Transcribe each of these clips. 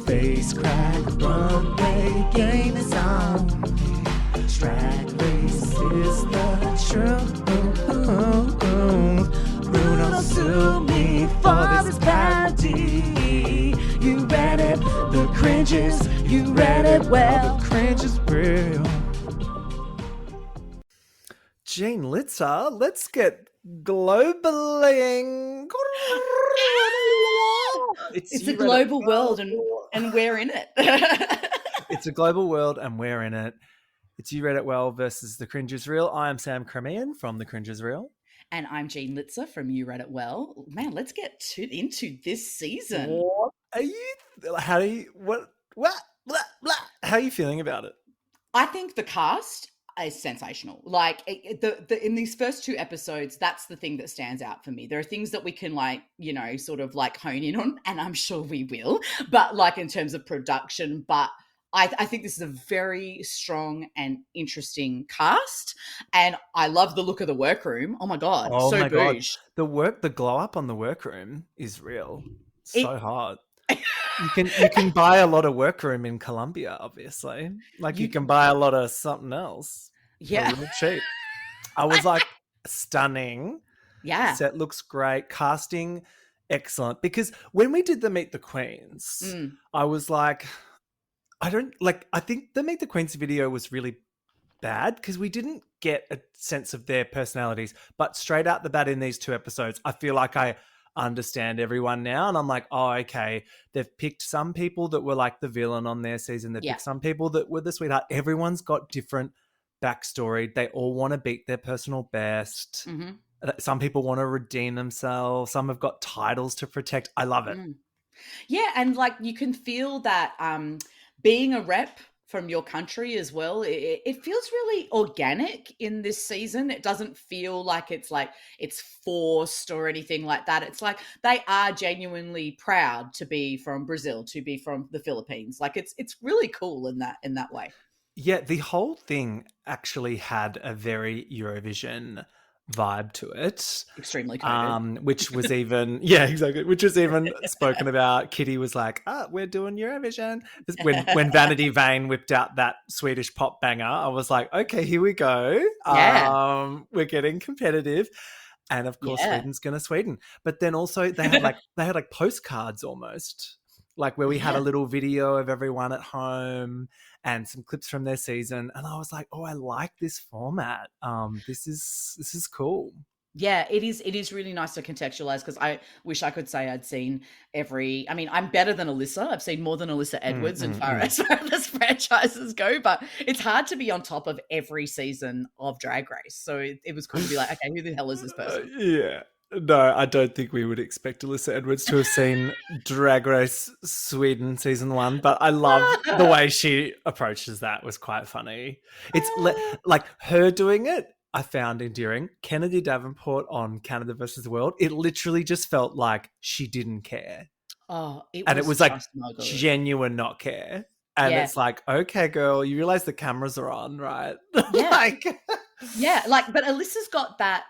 Face crack, runway game is on. Drag race is the truth. Bruno sue me for this parody. You read it, the cringe is, you read it well. The cringe is real. Jean Lizza, let's get globaling. It's a global world and we're in it. It's a global world and we're in it. It's You Read It Well versus The Cringe is Real. I am Sam Cremian from The Cringe is Real. And I'm Jean Lizza from You Read It Well. Man, let's get into this season. What are you? How do you? What? How are you feeling about it? I think the cast is sensational. Like in these first two episodes, that's the thing that stands out for me. There are things that we can sort of hone in on, and I'm sure we will. But in terms of production, but I think this is a very strong and interesting cast, and I love the look of the workroom. Oh my god, so bouge. The glow up on the workroom is real. So hard. You can buy a lot of workroom in Colombia, obviously. You can buy a lot of something else. Yeah, a little cheap. I was stunning. Yeah, set looks great. Casting excellent. Because when we did the Meet the Queens, I was like, I think the Meet the Queens video was really bad because we didn't get a sense of their personalities. But straight out the bat in these two episodes, I feel like I understand everyone now. And I'm like, oh, okay. They've picked some people that were the villain on their season. They've picked some people that were the sweetheart. Everyone's got different backstory. They all want to beat their personal best. Mm-hmm. Some people want to redeem themselves. Some have got titles to protect. I love it. Yeah, and you can feel that being a rep from your country as well, it feels really organic in this season. It doesn't feel like it's forced or anything like that. It's they are genuinely proud to be from Brazil, to be from the Philippines. It's really cool in that way. Yeah, the whole thing actually had a very Eurovision vibe to it. Extremely coded. Which was even which was even spoken about. Kitty was like, we're doing Eurovision. When Vanity Vane whipped out that Swedish pop banger, I was like, okay, here we go. We're getting competitive. And of course Sweden's gonna Sweden. But then also they had postcards almost. Where we had a little video of everyone at home and some clips from their season. And I was like, oh, I like this format. This is cool. Yeah, it is really nice to contextualize, because I wish I could say I'd seen I'm better than Alyssa. I've seen more than Alyssa Edwards as far as franchises go, but it's hard to be on top of every season of Drag Race. So it was cool to be like, okay, who the hell is this person? Yeah. No, I don't think we would expect Alyssa Edwards to have seen Drag Race Sweden season 1, but I love the way she approaches that. Was quite funny. It's her doing it, I found endearing. Kennedy Davenport on Canada versus the World, it literally just felt like she didn't care. Oh, it was genuine not care. And it's okay, girl, you realize the cameras are on, right? Yeah. But Alyssa's got that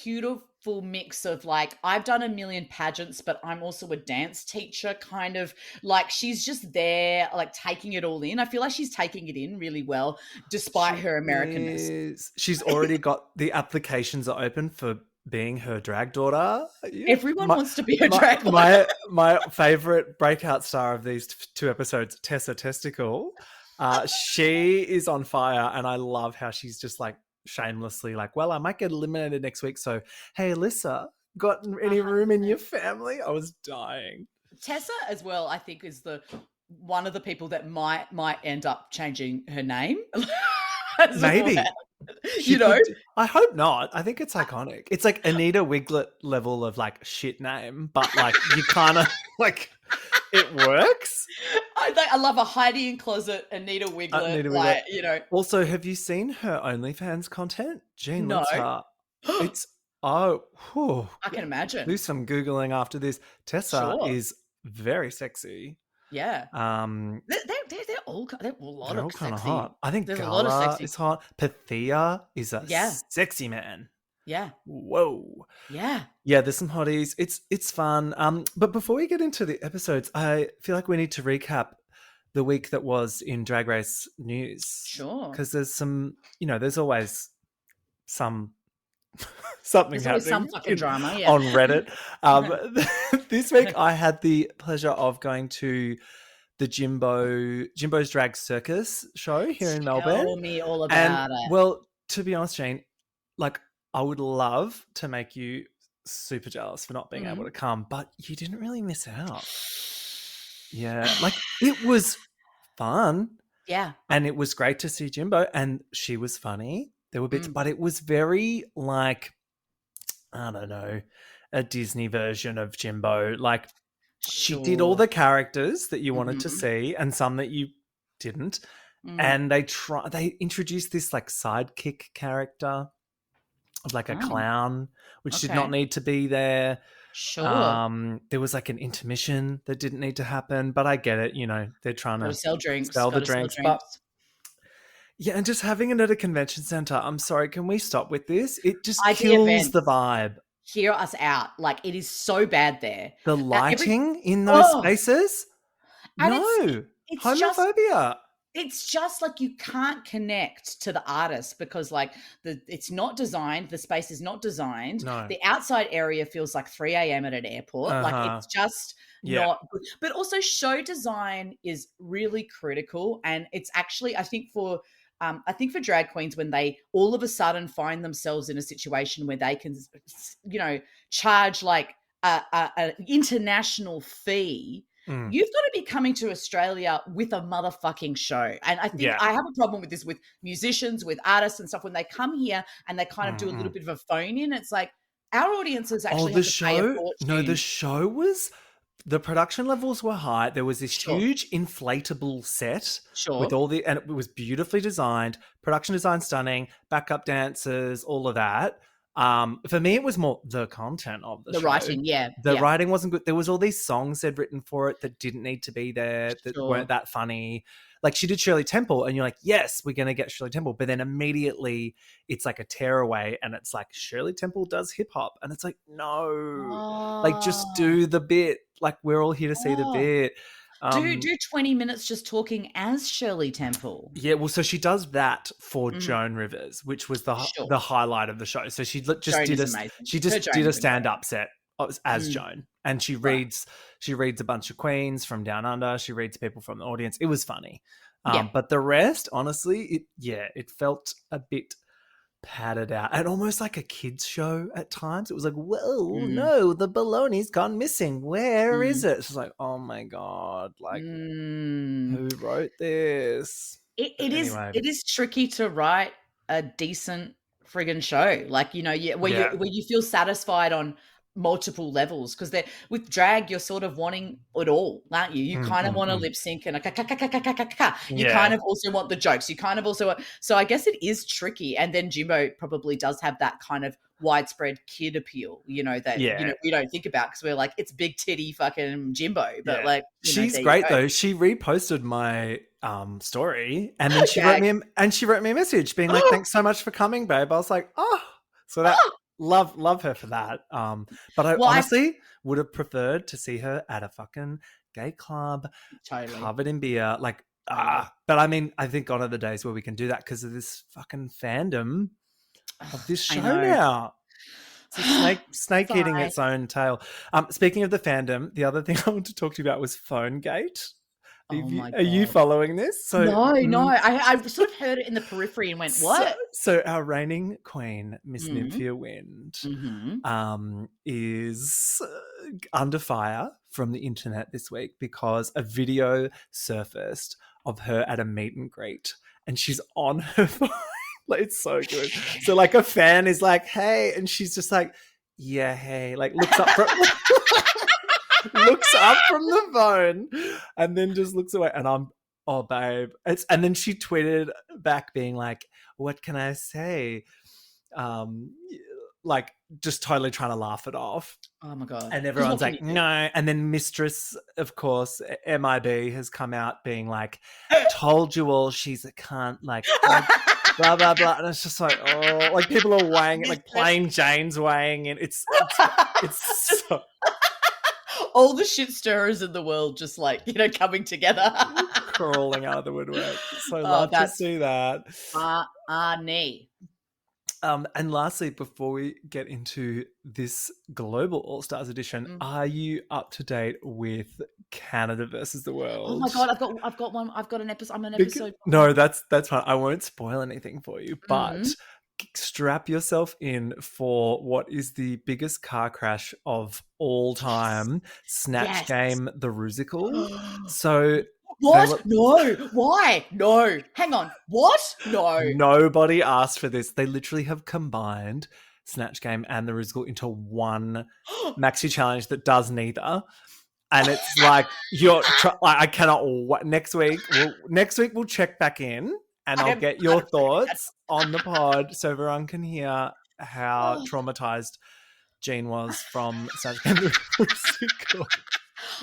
beautiful mix of I've done a million pageants, but I'm also a dance teacher, kind of she's just there, taking it all in. I feel like she's taking it in really well, despite her Americanness. She's already got the applications are open for being her drag daughter. Everyone wants to be her drag daughter. My favorite breakout star of these two episodes, Tessa Testicle, she is on fire, and I love how she's just shamelessly well, I might get eliminated next week, so hey, Alyssa, got any room in your family? I was dying. Tessa as well, I think, is one of the people that might end up changing her name. Maybe. Well. I hope not. I think it's iconic. It's Anita Wiglet level of shit name, but you kind of it works. I love a hiding in closet Anita Wiglet. Also, have you seen her OnlyFans content? Jean No. Lizza. It's I can imagine. Do some Googling after this. Tessa is very sexy. Yeah. They're all kind of hot. I think there's Gala a lot of sexy is hot. Pathia is a sexy man. Yeah. Whoa. Yeah. Yeah, there's some hotties. It's fun. But before we get into the episodes, I feel like we need to recap the week that was in Drag Race news. Sure. Because there's some, there's always something There's always some happening fucking drama, yeah. on Reddit. This week I had the pleasure of going to the Jimbo's Drag Circus show here in Melbourne. Tell me all about it. Well, to be honest, Jane, like I would love to make you super jealous for not being able to come, but you didn't really miss out. Yeah, like it was fun. Yeah. And it was great to see Jimbo, and she was funny. There were bits, but it was very like, I don't know, a Disney version of Jimbo. Like she did all the characters that you wanted to see and some that you didn't. And they introduced this like sidekick character of like a clown, which did not need to be there. Sure. There was like an intermission that didn't need to happen, but I get it. They're trying to sell drinks, sell the drinks. But yeah, and just having it at a convention center. I'm sorry, can we stop with this? It just kills the vibe. Hear us out. Like it is so bad there. The lighting in those spaces. And no, it's homophobia. It's just like you can't connect to the artist because like it's not designed. The space is not designed. No. The outside area feels like 3 a.m. at an airport. Like it's just not good. But also show design is really critical. And it's actually, I think for drag queens, when they all of a sudden find themselves in a situation where they can, charge like an international fee, you've got to be coming to Australia with a motherfucking show. And I think I have a problem with this with musicians, with artists and stuff. When they come here and they kind of do a little bit of a phone in, it's like our audiences actually have to pay a fortune. No, the show was, the production levels were high. There was this huge inflatable set with and it was beautifully designed, production design stunning, backup dancers, all of that. For me, it was more the content of the show. Writing, The writing wasn't good. There was all these songs they'd written for it that didn't need to be there, that weren't that funny. Like she did Shirley Temple and you're like, yes, we're going to get Shirley Temple. But then immediately it's like a tearaway and it's like Shirley Temple does hip hop. And it's like, no, like just do the bit. Like we're all here to see the bit. Do 20 minutes just talking as Shirley Temple. Yeah, well, so she does that for Joan Rivers, which was the highlight of the show. So she just did a stand-up set as Joan, and she reads a bunch of queens from Down Under. She reads people from the audience. It was funny, but the rest, honestly, it felt a bit padded out and almost like a kids show at times. It was like, whoa, no, the baloney's gone missing. Where is it? It's like, oh my God, like who wrote this? It is tricky to write a decent friggin' show. Like, where you feel satisfied on multiple levels, because with drag you're sort of wanting it all, aren't you? You kind of want to lip sync and you kind of also want the jokes, you kind of also want, so I guess it is tricky. And then Jimbo probably does have that kind of widespread kid appeal, that we don't think about because we're like, it's big titty fucking Jimbo, but like she's great though. She reposted my story and then she wrote me a message being like, thanks so much for coming, babe. I was like, so that love her for that. But I honestly would have preferred to see her at a fucking gay club, covered in beer. Like, but I mean, I think gone are the days where we can do that because of this fucking fandom of this show now. It's snake eating its own tail. Speaking of the fandom, the other thing I want to talk to you about was PhoneGate. Are you following this? So no. I sort of heard it in the periphery and went, what? So our reigning queen, Miss Nymphia Wind, is under fire from the internet this week because a video surfaced of her at a meet and greet and she's on her phone. Like, it's so good. So like a fan is like, hey, and she's just like, yeah, hey, like looks up from the phone and then just looks away and I'm, oh babe. And then she tweeted back being like, what can I say? Like just totally trying to laugh it off. Oh my God. And everyone's like, no. And then Mistress, of course, MIB has come out being like, told you all she's a cunt. Like, blah blah blah, and it's just like, oh, like people are weighing it, like plain Jane's weighing in. It's so all the shit stirrers in the world just like, coming together. crawling out of the woodwork. So Oh, love to that's see that. knee. And lastly, before we get into this global All Stars edition, are you up to date with Canada versus the world? Oh my god, I've got one. I've got an episode. I'm an episode. No, that's fine. I won't spoil anything for you, but strap yourself in for what is the biggest car crash of all time: Snatch Game, the Rusical. So. What? No. Why? No. Hang on. What? No. Nobody asked for this. They literally have combined Snatch Game and the Rusical into one maxi challenge that does neither. And it's like I cannot. Next week we'll check back in, and I'll get your thoughts on the pod so everyone can hear how traumatized Jean was from Snatch Game the Rusical.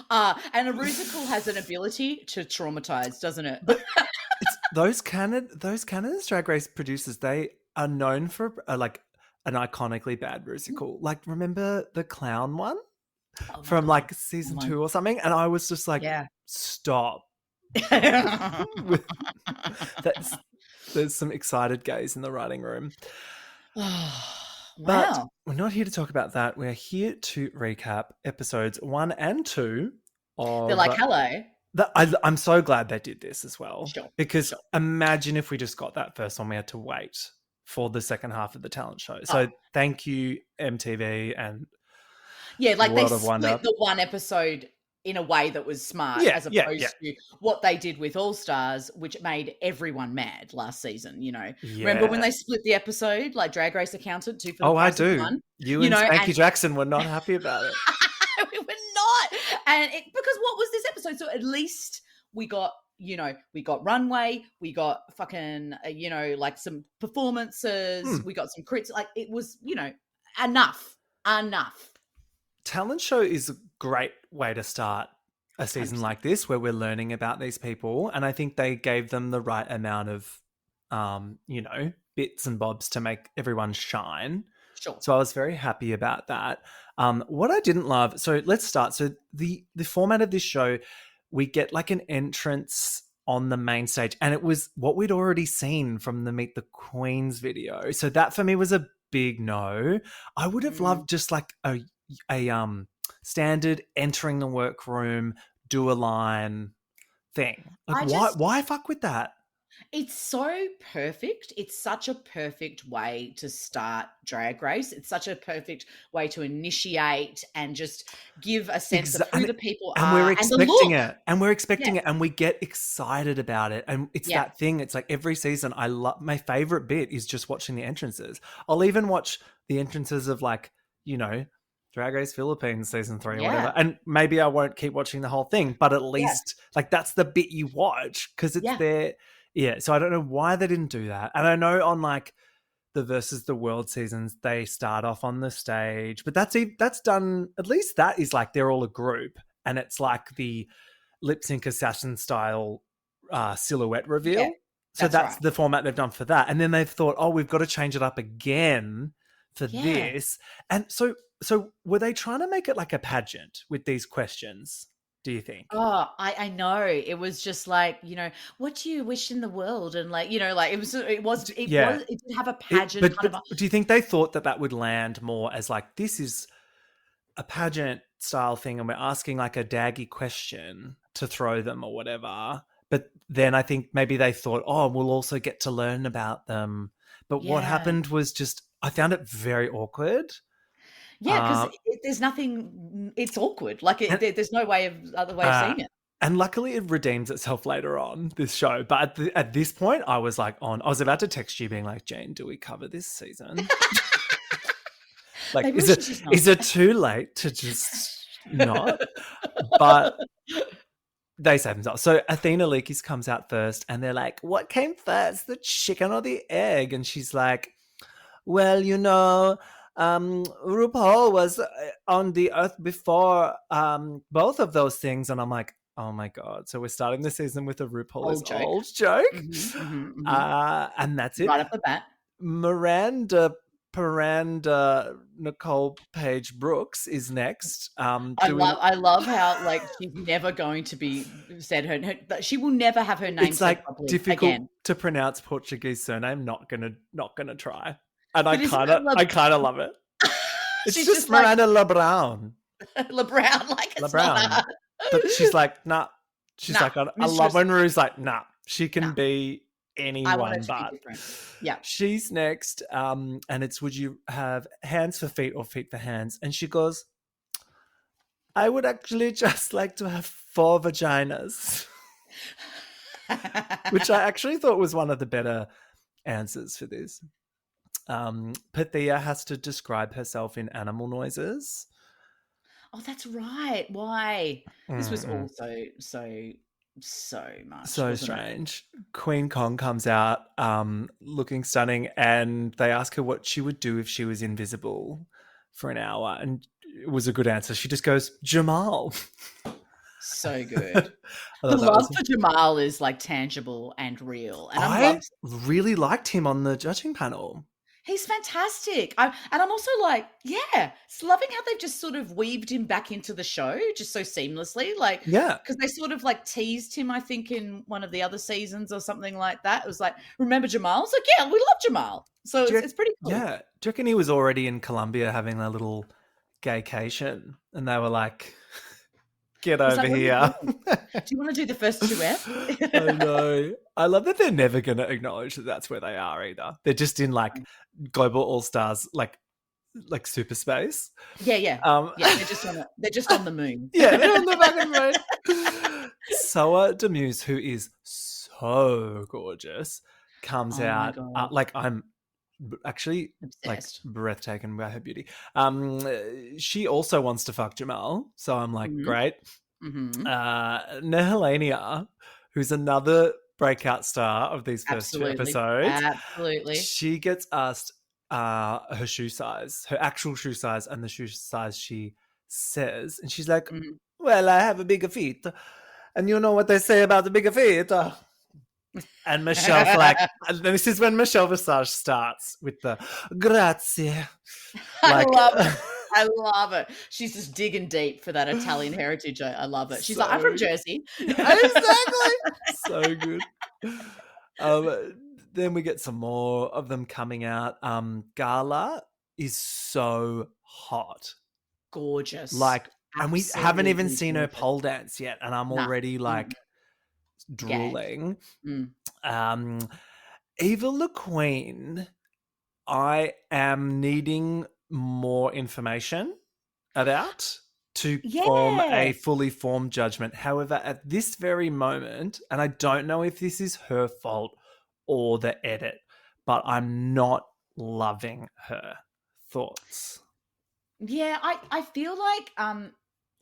And a Rusical has an ability to traumatize, doesn't it? It's those Canada's Drag Race producers, they are known for like an iconically bad Rusical. Like, remember the clown one from like season 2 or something? And I was just like, stop. There's some excited gays in the writing room. But we're not here to talk about that. We're here to recap episodes 1 and 2 of... They're like, hello. I'm so glad they did this as well. Sure. Because imagine if we just got that first one, we had to wait for the second half of the talent show. So thank you, MTV and like World they of Wonder. split the one episode in a way that was smart, as opposed to what they did with All Stars, which made everyone mad last season. Remember when they split the episode, like Drag Race Accountant 2 for the price of one? You and Spanky Jackson were not happy about it. We were not, and because what was this episode? So at least we got. We got runway, we got fucking, like some performances, we got some crits. Like it was, enough. Talent show is a great way to start a season 100%. Like this, where we're learning about these people. And I think they gave them the right amount of, bits and bobs to make everyone shine. Sure. So I was very happy about that. What I didn't love, so let's start. So the format of this show, we get like an entrance on the main stage, and it was what we'd already seen from the Meet the Queens video. So that for me was a big no. I would have loved just like a standard entering the workroom, do a line thing. Like why fuck with that? It's so perfect. It's such a perfect way to start Drag Race. It's such a perfect way to initiate and just give a sense of who the people are. And we're expecting it. And we're expecting it. And we get excited about it. And it's that thing. It's like every season, my favorite bit is just watching the entrances. I'll even watch the entrances of like, Drag Race Philippines season 3 or whatever. And maybe I won't keep watching the whole thing, but at least like that's the bit you watch because it's there. Yeah. So I don't know why they didn't do that. And I know on like the Versus the World seasons, they start off on the stage, but that's done, at least that is like they're all a group and it's like the lip sync assassin style silhouette reveal. Yeah, so that's right. The format they've done for that. And then they've thought, we've got to change it up again for this. And so were they trying to make it like a pageant with these questions, do you think? Oh, I know. It was just like, what do you wish in the world? And like, like it did have a pageant but do you think they thought that would land more as like, this is a pageant style thing and we're asking like a daggy question to throw them or whatever? But then I think maybe they thought, we'll also get to learn about them. But what happened was just, I found it very awkward. Yeah, because there's nothing. It's awkward. Like there's no other way of seeing it. And luckily, it redeems itself later on this show. But at this point, I was like, I was about to text you, being like, Jane, do we cover this season? Like, is it too late to just not? But they save themselves. So Athena Leakis comes out first, and they're like, "What came first, the chicken or the egg?" And she's like, "Well, RuPaul was on the earth before both of those things." And I'm like, Oh my God. So we're starting the season with a RuPaul's Old joke. old joke. And that's it. Right off the bat. Miranda Nicole Page Brooks is next. I love how like she's never going to be said her she will never have her name it's said like properly difficult again. to pronounce Portuguese surname. Not gonna try. And I But isn't it kind of love it. It's She's just just like- Miranda LeBrown. LeBrown, like it's LeBrown. not hard. But she's like, nah. She's Nah, like, I mistress. love when Rue's like, nah. She can Nah. be I want anyone, it to but be different. Yeah. she's next. And it's, would you have hands for feet or feet for hands? And she goes, I would actually just like to have 4 vaginas. Which I actually thought was one of the better answers for this. Pathia has to describe herself in animal noises. Oh, that's right. Why? This was Mm-mm. also so much. So wasn't it? strange. Queen Kong comes out looking stunning, and they ask her what she would do if she was invisible for an hour. And it was a good answer. She just goes, Jamal. So good. I The thought that love was- for Jamal is like tangible and real. And I really liked him on the judging panel. he's fantastic. And I'm also like, yeah, it's loving how they've just sort of weaved him back into the show just so seamlessly. Like, Yeah. because they sort of like teased him, I think, in one of the other seasons or something like that. It was like, remember Jamal? It's like, yeah, we love Jamal. So it's pretty cool. Yeah. Do you reckon he was already in Colombia having a little gaycation? And they were like, get He's over like, what are you here. Do you want to do the first 2 F? I know. I love that they're never going to acknowledge that that's where they are either. They're just in like global all stars, like super space. Yeah. Yeah, They're just on the moon. Yeah, they're on the fucking moon. Soa Demuse, who is so gorgeous, comes Oh my out. God. Like I'm actually like Obsessed. breathtaking by her beauty. She also wants to fuck Jamal, so I'm like, great. Mm-hmm. Nehelania, who's another breakout star of these first 2 episodes. Absolutely. She gets asked her shoe size, her actual shoe size, and the shoe size she says. And she's like, well, I have a bigger feet. And you know what they say about the bigger feet. And Michelle's like, and this is when Michelle Visage starts with the grazie. Like, I love it. She's just digging deep for that Italian heritage. I love it. She's like, I'm from Jersey. Exactly. So good. Then we get some more of them coming out. Gala is so hot. Gorgeous. Like, and we haven't even Absolutely seen her gorgeous. pole dance yet. And I'm already like drooling. Eva the Queen, I am needing more information about to form a fully formed judgment. However, at this very moment, and I don't know if this is her fault or the edit, but I'm not loving her. Thoughts? Yeah, I feel like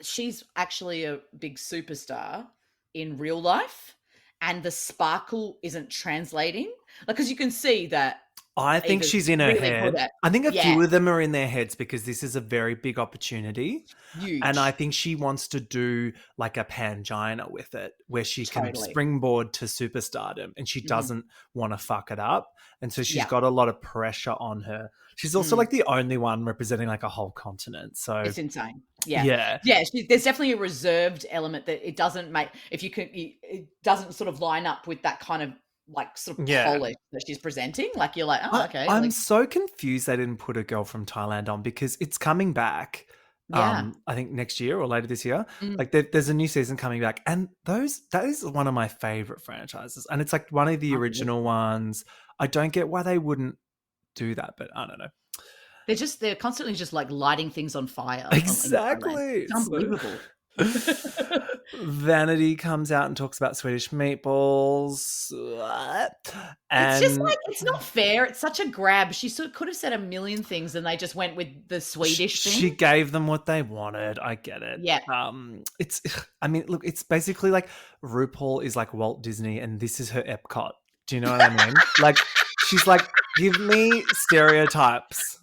she's actually a big superstar in real life, and the sparkle isn't translating. Like, because you can see that. I think Eva's she's in her really head. good at- I think a Yeah. few of them are in their heads because this is a very big opportunity. Huge. And I think she wants to do like a Pangina with it where she can Totally. springboard to superstardom and she doesn't want to fuck it up. And so she's Yeah. got a lot of pressure on her. She's also like the only one representing like a whole continent. So It's insane. Yeah. yeah. Yeah, there's definitely a reserved element that it doesn't make, it doesn't sort of line up with that kind of like sort of polish that she's presenting. Like you're like, oh, okay. I'm like, so confused they didn't put a girl from Thailand on because it's coming back. Yeah. I think next year or later this year. Like there's a new season coming back, and that is one of my favorite franchises, and it's like one of the original ones. I don't get why they wouldn't do that, but I don't know. They're constantly just like lighting things on fire. Exactly. It's unbelievable. Vanity comes out and talks about Swedish meatballs. And it's just like, it's not fair. It's such a grab. She could have said a million things and they just went with the Swedish thing. She gave them what they wanted. I get it. Yeah. I mean, look, it's basically like RuPaul is like Walt Disney and this is her Epcot. Do you know what I mean? Like, she's like, give me stereotypes.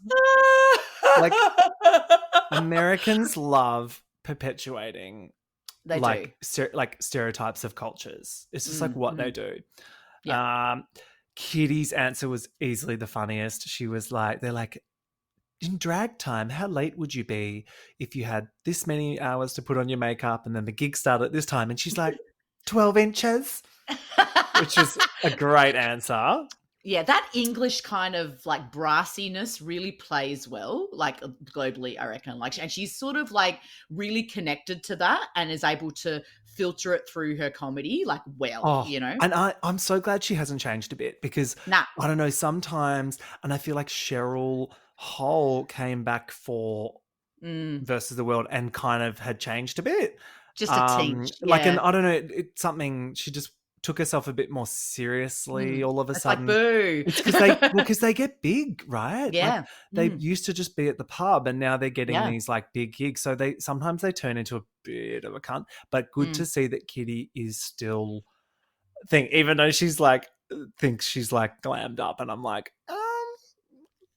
Like, Americans love perpetuating They like do. like stereotypes of cultures. It's just like what they do. Yeah. Kitty's answer was easily the funniest. She was like, they're like, in drag time, how late would you be if you had this many hours to put on your makeup and then the gig started at this time? And she's like, 12 inches, which is a great answer. Yeah, that English kind of like brassiness really plays well, like globally, I reckon. Like, and she's sort of like really connected to that and is able to filter it through her comedy, like, well, you know. And I'm so glad she hasn't changed a bit because Nah. I don't know, sometimes, and I feel like Cheryl Hole came back for Versus the World and kind of had changed a bit. Just a tinge. Like, and Yeah. I don't know, it's something, she just took herself a bit more seriously all of a sudden. Like, boo. It's because they get big, right? Yeah. Like, they used to just be at the pub and now they're getting these like big gigs. So sometimes they turn into a bit of a cunt. But good to see that Kitty is still even though she's like thinks she's like glammed up, and I'm like,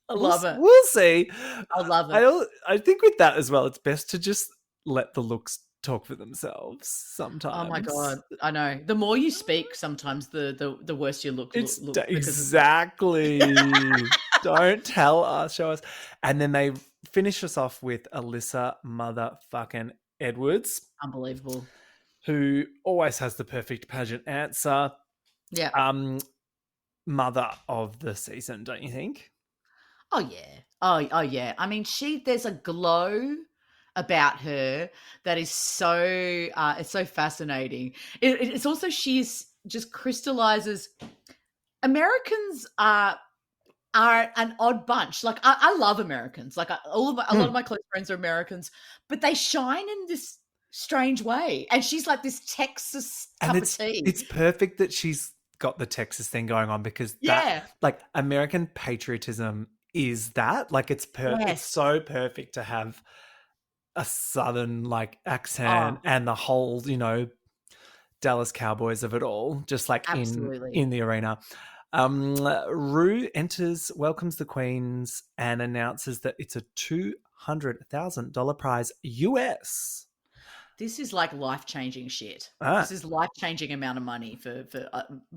Love it. We'll see. I love it. I think with that as well, it's best to just let the looks talk for themselves sometimes. Oh my God. I know. The more you speak, sometimes the worse you look. Exactly. Don't tell us, show us. And then they finish us off with Alyssa motherfucking Edwards. Unbelievable. Who always has the perfect pageant answer. Yeah. Mother of the season, don't you think? Oh yeah. Oh yeah. I mean, there's a glow about her that is so it's so fascinating. It's also, she's just crystallizes. Americans are an odd bunch. Like, I love Americans. Like, a lot of my close friends are Americans, but they shine in this strange way. And she's like this Texas cup of tea. It's perfect that she's got the Texas thing going on because that, like, American patriotism is that. Like, it's it's so perfect to have a Southern like accent and the whole, Dallas Cowboys of it all, just like in the arena. Rue welcomes the Queens and announces that it's a $200,000 prize US. This is like life-changing shit. This is life-changing amount of money for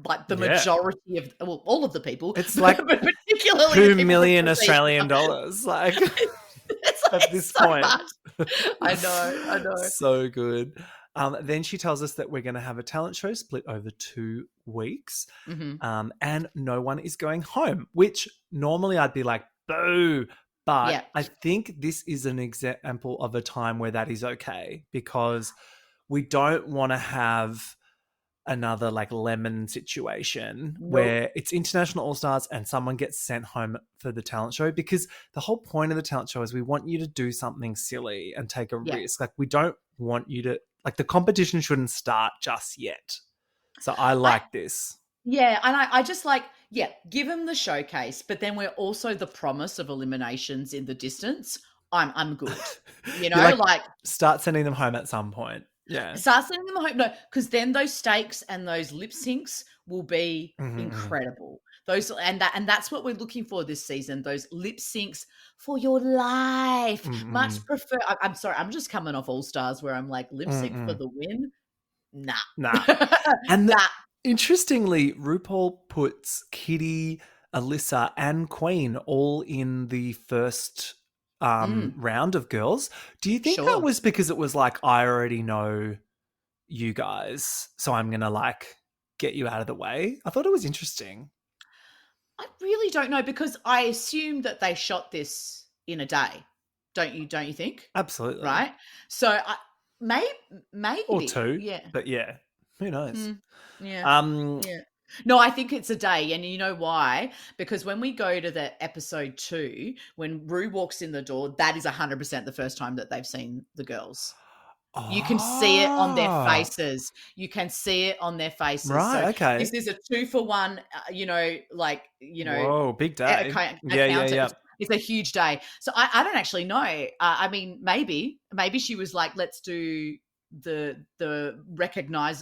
like the majority of, well, all of the people. It's like particularly $2 million Australian dollars. Like, it's like at this so point. Much. I know. So good. Then she tells us that we're going to have a talent show split over 2 weeks, and no one is going home, which normally I'd be like, boo. But I think this is an example of a time where that is okay, because we don't want to have another like lemon situation where it's International All-Stars and someone gets sent home for the talent show, because the whole point of the talent show is we want you to do something silly and take a risk. Like, we don't want you to, like, the competition shouldn't start just yet. So I like this. Yeah, and I just like, give them the showcase, but then we're also the promise of eliminations in the distance. I'm good. like start sending them home at some point. Yeah. Start sending them home. No, because then those stakes and those lip syncs will be incredible. Those and that's what we're looking for this season. Those lip syncs for your life. Much prefer. I'm sorry, I'm just coming off All Stars where I'm like, lip sync for the win. Nah. And interestingly, RuPaul puts Kitty, Alyssa, and Queen all in the first round of girls. Do you think that was because it was like, I already know you guys, so I'm gonna like get you out of the way? I thought it was interesting. I really don't know, because I assume that they shot this in a day. Don't you think? Absolutely. Right. So maybe or 2. Yeah. But yeah, who knows? Yeah. No, I think it's a day. And you know why? Because when we go to the episode 2, when Rue walks in the door, that is 100% the first time that they've seen the girls. You can see it on their faces. Right, okay. This is a 2-for-1, Whoa, big day. Yeah. It's a huge day. So I don't actually know. I mean, maybe she was like, let's do the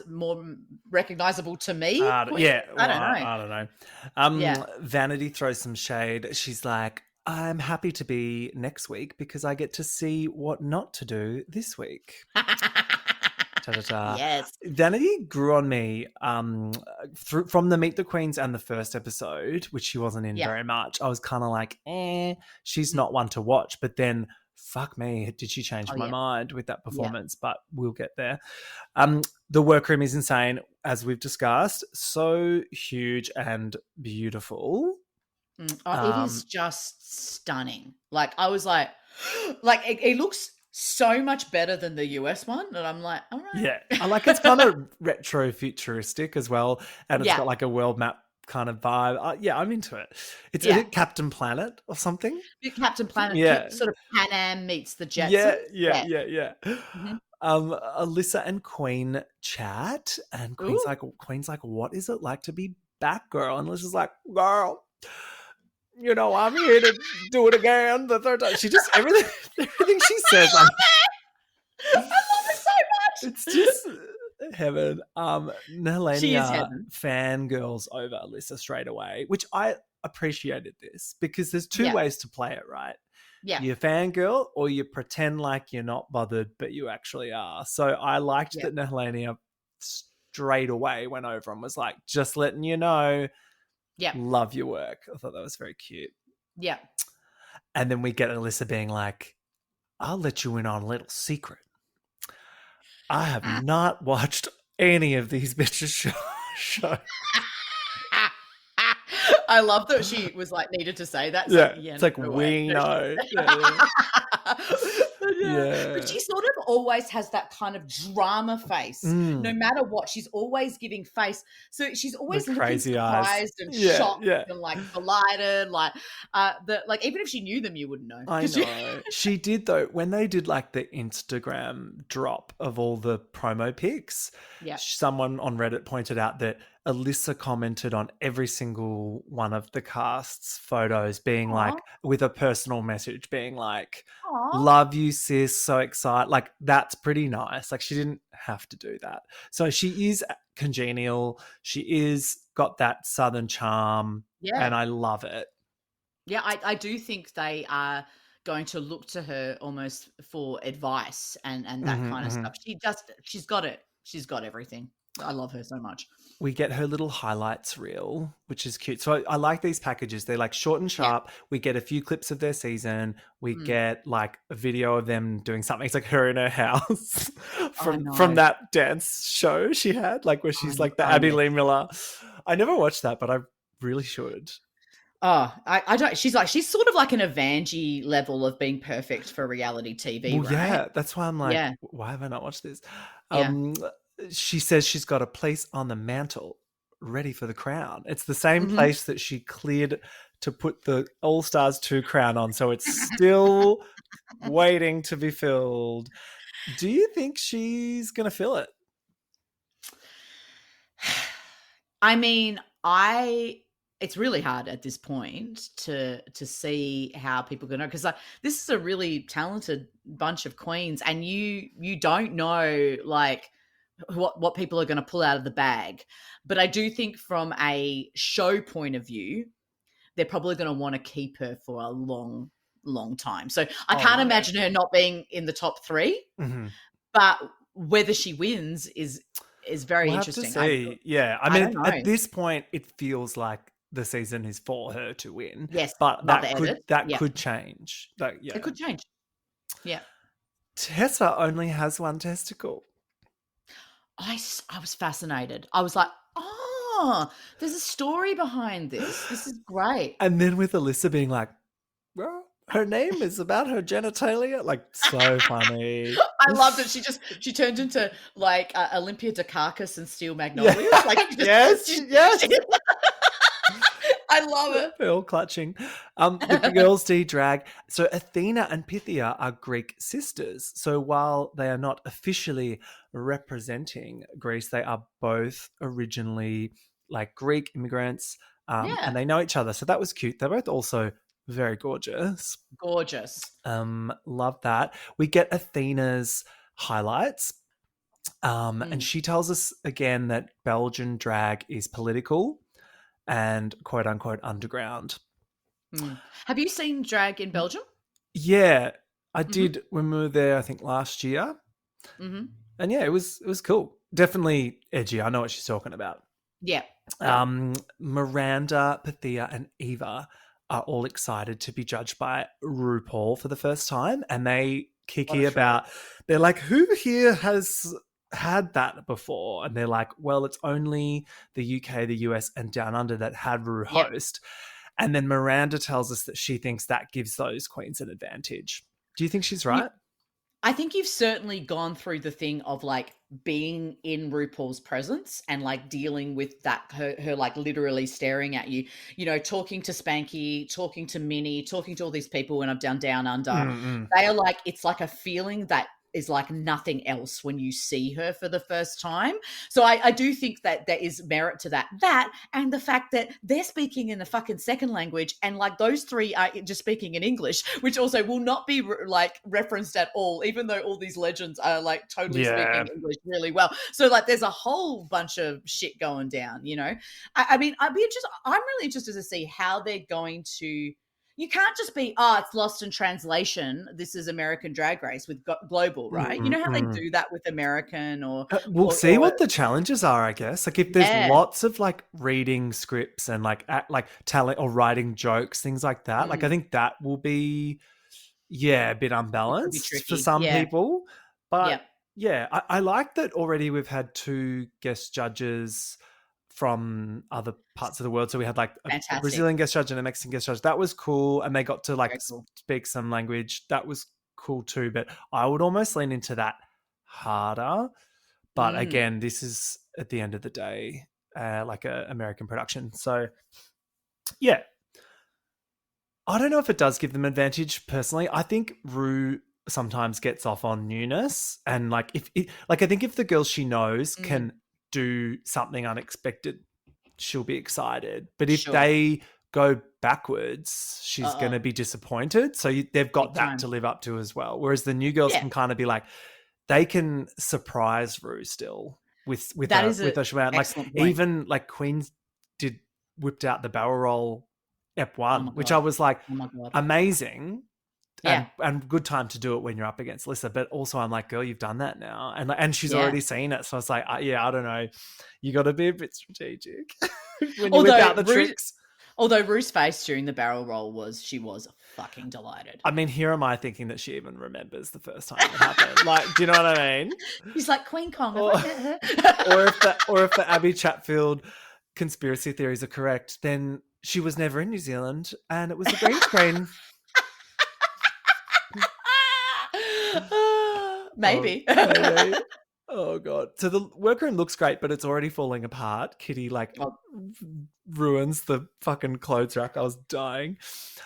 more recognizable to me. I don't know. I don't know. Yeah. Vanity throws some shade. She's like, I'm happy to be next week because I get to see what not to do this week. Ta-ta-ta. Yes. Vanity grew on me from the Meet the Queens and the first episode, which she wasn't in very much. I was kind of like, she's not one to watch. But then, fuck me, did she change my mind with that performance? But we'll get there. The workroom is insane, as we've discussed. So huge and beautiful. It is just stunning. Like, I was like it looks so much better than the US one, and I'm like, all right. Yeah, I like it's kind of retro futuristic as well, and it's got like a world map kind of vibe. Yeah, I'm into it. It's is it Captain Planet or something? Captain Planet, sort of Pan Am meets the Jetsons. Yeah. Alyssa and Queen chat, and Queen's like, what is it like to be Batgirl? And Alyssa's like, girl, you know, I'm here to do it again the third time. She just everything she says. I love it so much. It's just heaven. She is Nelania heaven. fangirls over Alyssa straight away, which I appreciated this because there's two ways to play it, right? Yeah. You fangirl or you pretend like you're not bothered, but you actually are. So I liked that Nelania straight away went over and was like, just letting you know. Yeah. Love your work. I thought that was very cute. Yeah. And then we get Alyssa being like, I'll let you in on a little secret. I have not watched any of these bitches' shows. I love that she was like needed to say that. It's like we know. But she sort of always has that kind of drama face. No matter what, she's always giving face. So she's always looking crazy surprised eyes. and shocked and like delighted. Like even if she knew them, you wouldn't know. I know. She did though, when they did like the Instagram drop of all the promo pics, someone on Reddit pointed out that Alyssa commented on every single one of the cast's photos being like, with a personal message being like, love you sis, so excited. Like that's pretty nice. Like she didn't have to do that. So she is congenial. She is got that Southern charm and I love it. Yeah, I do think they are going to look to her almost for advice and that kind of stuff. She's got it. She's got everything. I love her so much. We get her little highlights reel, which is cute. So I like these packages. They're like short and sharp. We get a few clips of their season. We get like a video of them doing something. It's like her in her house from that dance show she had, like where she's like the Abby Lee Miller. I never watched that, but I really should. Oh, I don't. She's sort of like an Evangie level of being perfect for reality TV. Well, right? Yeah, that's why I'm like, why have I not watched this? She says she's got a place on the mantle ready for the crown. It's the same place that she cleared to put the All Stars 2 crown on. So it's still waiting to be filled. Do you think she's going to fill it? I mean, it's really hard at this point to see how people are going to, because this is a really talented bunch of queens and you don't know like what people are going to pull out of the bag. But I do think from a show point of view, they're probably going to want to keep her for a long, long time. So I can't imagine her not being in the top 3, but whether she wins is very interesting. Have to see. I mean, at this point, it feels like the season is for her to win. Yes, but that could change. It could change. Yeah. Tessa only has one testicle. I was fascinated. I was like, there's a story behind this. This is great. And then with Alyssa being like, well, her name is about her genitalia. Like, so funny. I love that she turned into like Olympia Dukakis and Steel Magnolias. Like, yes. I love it. They're all clutching. The girls do drag. So Athena and Pythia are Greek sisters. So while they are not officially representing Greece, they are both originally like Greek immigrants and they know each other. So that was cute. They're both also very gorgeous. Gorgeous. Love that. We get Athena's highlights. And she tells us again that Belgian drag is political and quote unquote underground. Have you seen drag in Belgium? Yeah, I did when we were there, I think last year. Mm-hmm. And yeah, it was cool. Definitely edgy. I know what she's talking about. Yeah. Miranda, Pathia, and Eva are all excited to be judged by RuPaul for the first time, and they kicky about. They're like, "Who here has had that before?" And they're like, "Well, it's only the UK, the US, and Down Under that had Ru host." And then Miranda tells us that she thinks that gives those queens an advantage. Do you think she's right? I think you've certainly gone through the thing of like being in RuPaul's presence and like dealing with that, her like literally staring at you, you know, talking to Spanky, talking to Minnie, talking to all these people when I've done Down Under. Mm-mm. They are like, it's like a feeling that is like nothing else when you see her for the first time. So I do think that there is merit to that. That and the fact that they're speaking in the fucking second language and like those three are just speaking in English, which also will not be like referenced at all, even though all these legends are like totally speaking English really well. So like there's a whole bunch of shit going down, you know? I mean, I'm really interested to see how they're going to. You can't just be, it's lost in translation. This is American Drag Race with global, right? You know how they do that with American or... We'll see what the challenges are, I guess. Like if there's lots of like reading scripts and like talent or writing jokes, things like that. Like I think that will be, a bit unbalanced for some people. But I like that already we've had 2 guest judges from other parts of the world. So we had like a Brazilian guest judge and a Mexican guest judge. That was cool. And they got to like speak some language. That was cool too. But I would almost lean into that harder. But again, this is at the end of the day, like a American production. So yeah, I don't know if it does give them advantage personally. I think Ru sometimes gets off on newness. And like, I think if the girl she knows can do something unexpected, she'll be excited. But if they go backwards, she's going to be disappointed. So they've got that to live up to as well. Whereas the new girls can kind of be like, they can surprise Ru still with a show out. Like even like Queens whipped out the barrel roll Ep1, which I was like, amazing. And good time to do it when you're up against Alyssa. But also I'm like, girl, you've done that now. And she's already seen it. So I was like, I don't know. You got to be a bit strategic when you whip out the tricks. Although Ru's face during the barrel roll she was fucking delighted. I mean, here am I thinking that she even remembers the first time it happened. Like, do you know what I mean? He's like, Queen Kong. Or if the Abby Chatfield conspiracy theories are correct, then she was never in New Zealand and it was a green screen. Maybe. Oh god. So the workroom looks great, but it's already falling apart. Kitty ruins the fucking clothes rack. I was dying.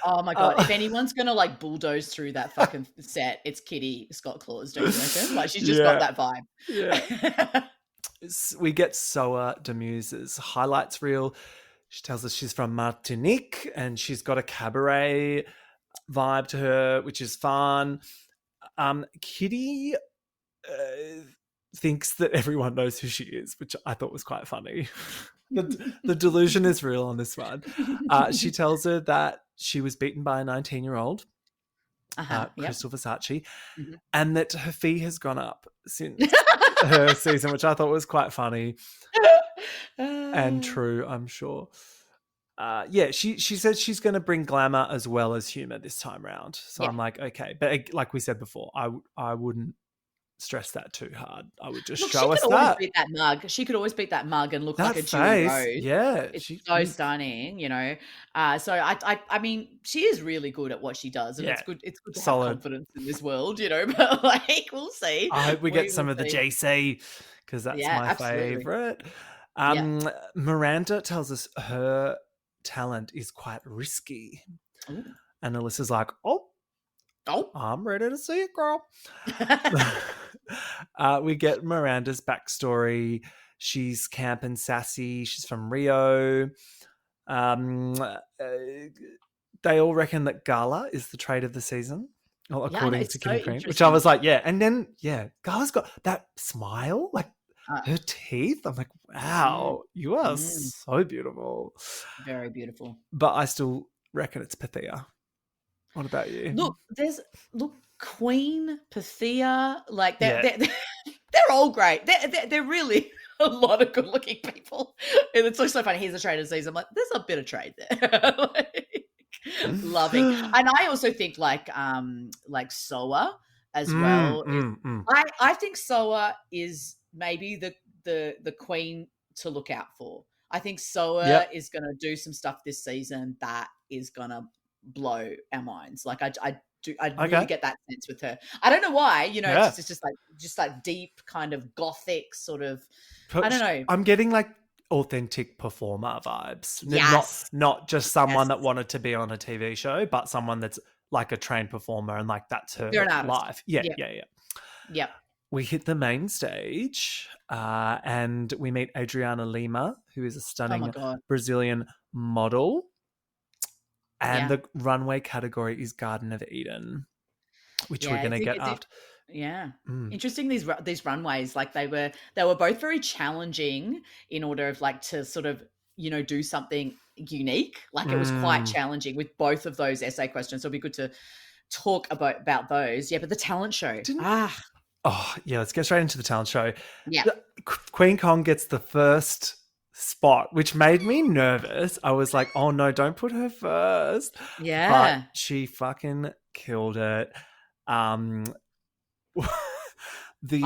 Oh my god. If anyone's gonna like bulldoze through that fucking set, it's Kitty Scott Claus, don't you reckon? Like she's just got that vibe. Yeah. We get Soa Demuse's highlights reel. She tells us she's from Martinique and she's got a cabaret vibe to her, which is fun. Kitty thinks that everyone knows who she is, which I thought was quite funny. The delusion is real on this one. She tells her that she was beaten by a 19-year-old, Crystal Versace, and that her fee has gone up since her season, which I thought was quite funny and true, I'm sure. She says she's going to bring glamour as well as humor this time round. So I'm like, okay. But like we said before, I wouldn't stress that too hard. I would just show us that. Beat that mug. She could always beat that mug and look like a Julie Rose. Yeah. It's so stunning, you know. So I mean, she is really good at what she does. And it's good to have confidence in this world, you know. But like, we'll see. I hope we get some of the JC because that's my favorite. Miranda tells us her talent is quite risky. Ooh. And Alyssa's like, I'm ready to see it, girl. We get Miranda's backstory. She's camp and sassy. She's from Rio. They all reckon that Gala is the trade of the season, according to King Cream, which I was like, and then, Gala's got that smile, like her teeth. I'm like, wow, you are so beautiful. Very beautiful. But I still reckon it's Pathia. What about you? Look, Queen, Pathia, like that. they're all great. They're really a lot of good-looking people. And it's so funny. Here's a trade of season. I'm like, there's a bit of trade there. Loving. And I also think like Soa as well. I think Soa is maybe the queen to look out for. I think Soa is going to do some stuff this season that is going to blow our minds. Like I really get that sense with her. I don't know why, it's just like deep kind of gothic sort of, I don't know. I'm getting like authentic performer vibes. Yes. Not just someone that wanted to be on a TV show, but someone that's like a trained performer and like that's her life. Yeah. Yep. We hit the main stage and we meet Adriana Lima, who is a stunning Brazilian model. And the runway category is Garden of Eden, which we're going to get after. Yeah. Interesting, these runways, like they were both very challenging in order of like to sort of, do something unique. Like it was quite challenging with both of those essay questions. So it'll be good to talk about those. Yeah, but the talent show. Oh, yeah, let's get straight into the talent show. Yeah. Queen Kong gets the first spot, which made me nervous. I was like, oh no, don't put her first. Yeah. But she fucking killed it. I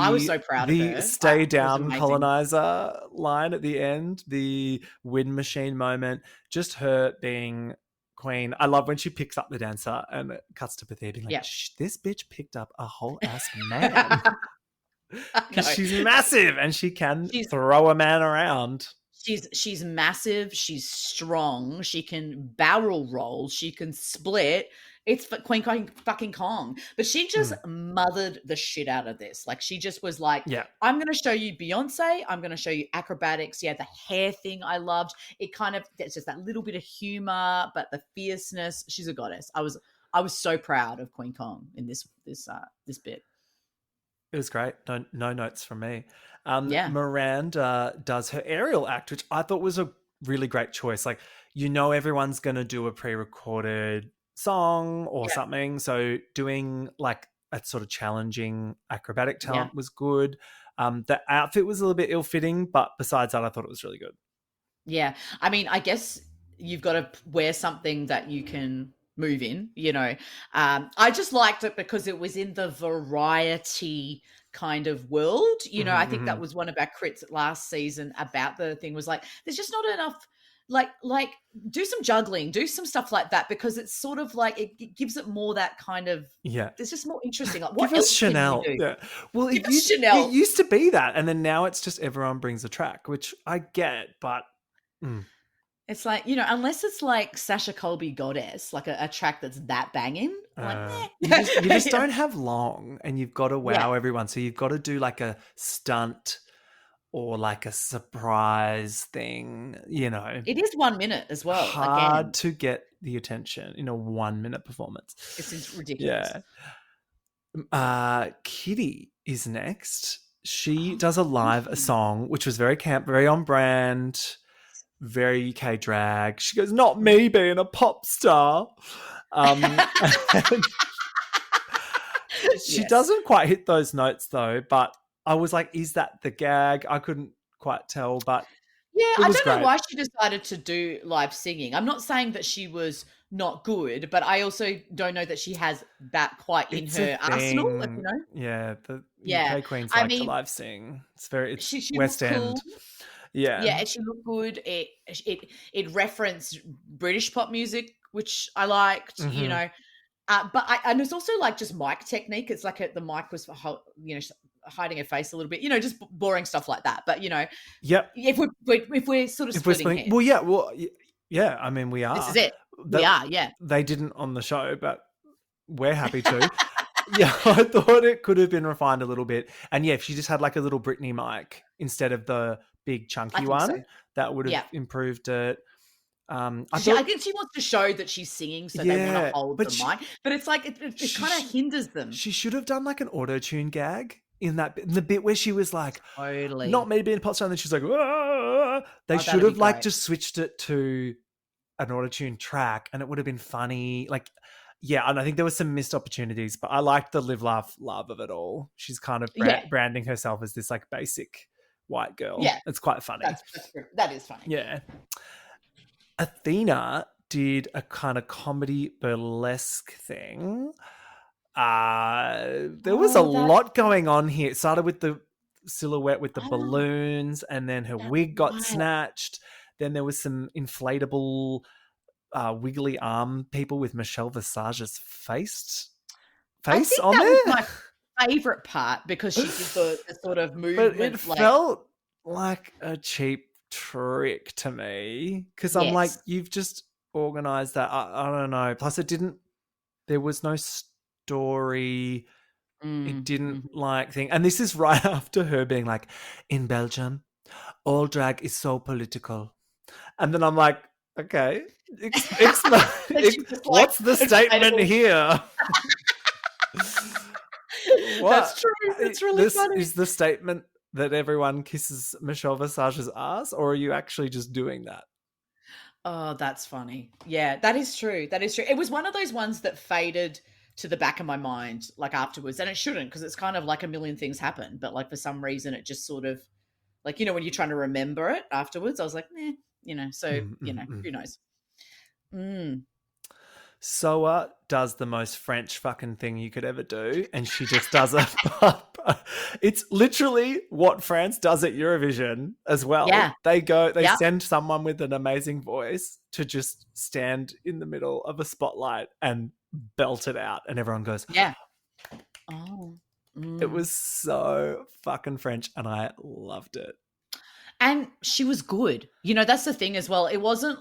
was so proud of her. The stay down colonizer line at the end, the wind machine moment, just her being queen. I love when she picks up the dancer and it cuts to Bethia being like, this bitch picked up a whole ass man. Because she's massive and she can throw a man around. She's massive. She's strong. She can barrel roll. She can split. It's Queen fucking Kong. But she just mothered the shit out of this. Like she just was like, I'm going to show you Beyonce. I'm going to show you acrobatics. Yeah, the hair thing I loved. It's just that little bit of humor, but the fierceness. She's a goddess. I was so proud of Queen Kong in this bit. It was great. No notes from me. Miranda does her aerial act, which I thought was a really great choice. Like, everyone's going to do a pre-recorded song or something. So doing like a sort of challenging acrobatic talent was good. The outfit was a little bit ill-fitting, but besides that, I thought it was really good. Yeah. I mean, I guess you've got to wear something that you can move in, I just liked it because it was in the variety kind of world. I think that was one of our crits last season about the thing was like, there's just not enough, like do some juggling, do some stuff like that, because it's sort of like, it gives it more that kind of, it's just more interesting. Like, what else Chanel? Can you do? Yeah. Well, Chanel. It used to be that. And then now it's just everyone brings a track, which I get, but... It's like, unless it's like Sasha Colby Goddess, like a track that's that banging. You just don't have long and you've got to wow everyone. So you've got to do like a stunt or like a surprise thing, It is 1 minute as well. Hard to get the attention in a 1 minute performance. It's ridiculous. Yeah. Kitty is next. She does a song, which was very camp, very on brand. Very UK drag. She goes, not me being a pop star. She doesn't quite hit those notes though, but I was like, is that the gag? I couldn't quite tell, but I don't know why she decided to do live singing. I'm not saying that she was not good, but I also don't know that she has that quite in her arsenal. Like, Yeah, the UK queens like to live sing. It's she West End. Cool. Yeah, and she looked good. It referenced British pop music, which I liked. But and it's also like just mic technique. It's like the mic was for hiding her face a little bit. Just boring stuff like that. But if we're sort of splitting hairs. Yeah. I mean, we are. This is it. We are. Yeah. They didn't on the show, but we're happy to. Yeah, I thought it could have been refined a little bit. And if she just had like a little Britney mic instead of the big chunky one, that would have improved it. I think she wants to show that she's singing, so they want to hold the mic. But it's like it kind of hinders them. She should have done like an auto-tune gag in the bit where she was like, totally not me being a pop star, and then she's like, ah! They should have like just switched it to an auto-tune track, and it would have been funny. Like, yeah, and I think there were some missed opportunities, but I liked the live, laugh, love of it all. She's kind of Yeah. branding herself as this like basic white girl. Yeah. It's quite funny. That is funny. Yeah. Athena did a kind of comedy burlesque thing. There was a lot going on here. It started with the silhouette with the balloons, and then her wig got snatched. Then there was some inflatable wiggly arm people with Michelle Visage's face I think on that there. was my favorite part because she did the sort of movement. But it felt like a cheap trick to me because I'm like, you've just organized that. I don't know. Plus, there was no story. It didn't like thing. And this is right after her being like, in Belgium, all drag is so political. And then I'm like, okay, what's the statement here? That's true. That's really funny. Is the statement that everyone kisses Michelle Visage's ass, or are you actually just doing that? Oh, that's funny. Yeah, that is true. That is true. It was one of those ones that faded to the back of my mind like afterwards, and it shouldn't because it's kind of like a million things happen, but like for some reason it just sort of like, you know, when you're trying to remember it afterwards, I was like, you know, so you know, who knows. Soa does the most French fucking thing you could ever do, and she just does it. It's literally what France does at Eurovision as well. Yeah. They send someone with an amazing voice to just stand in the middle of a spotlight and belt it out, and everyone goes, yeah. Oh. It was so fucking French, and I loved it. And she was good. You know, that's the thing as well. It wasn't,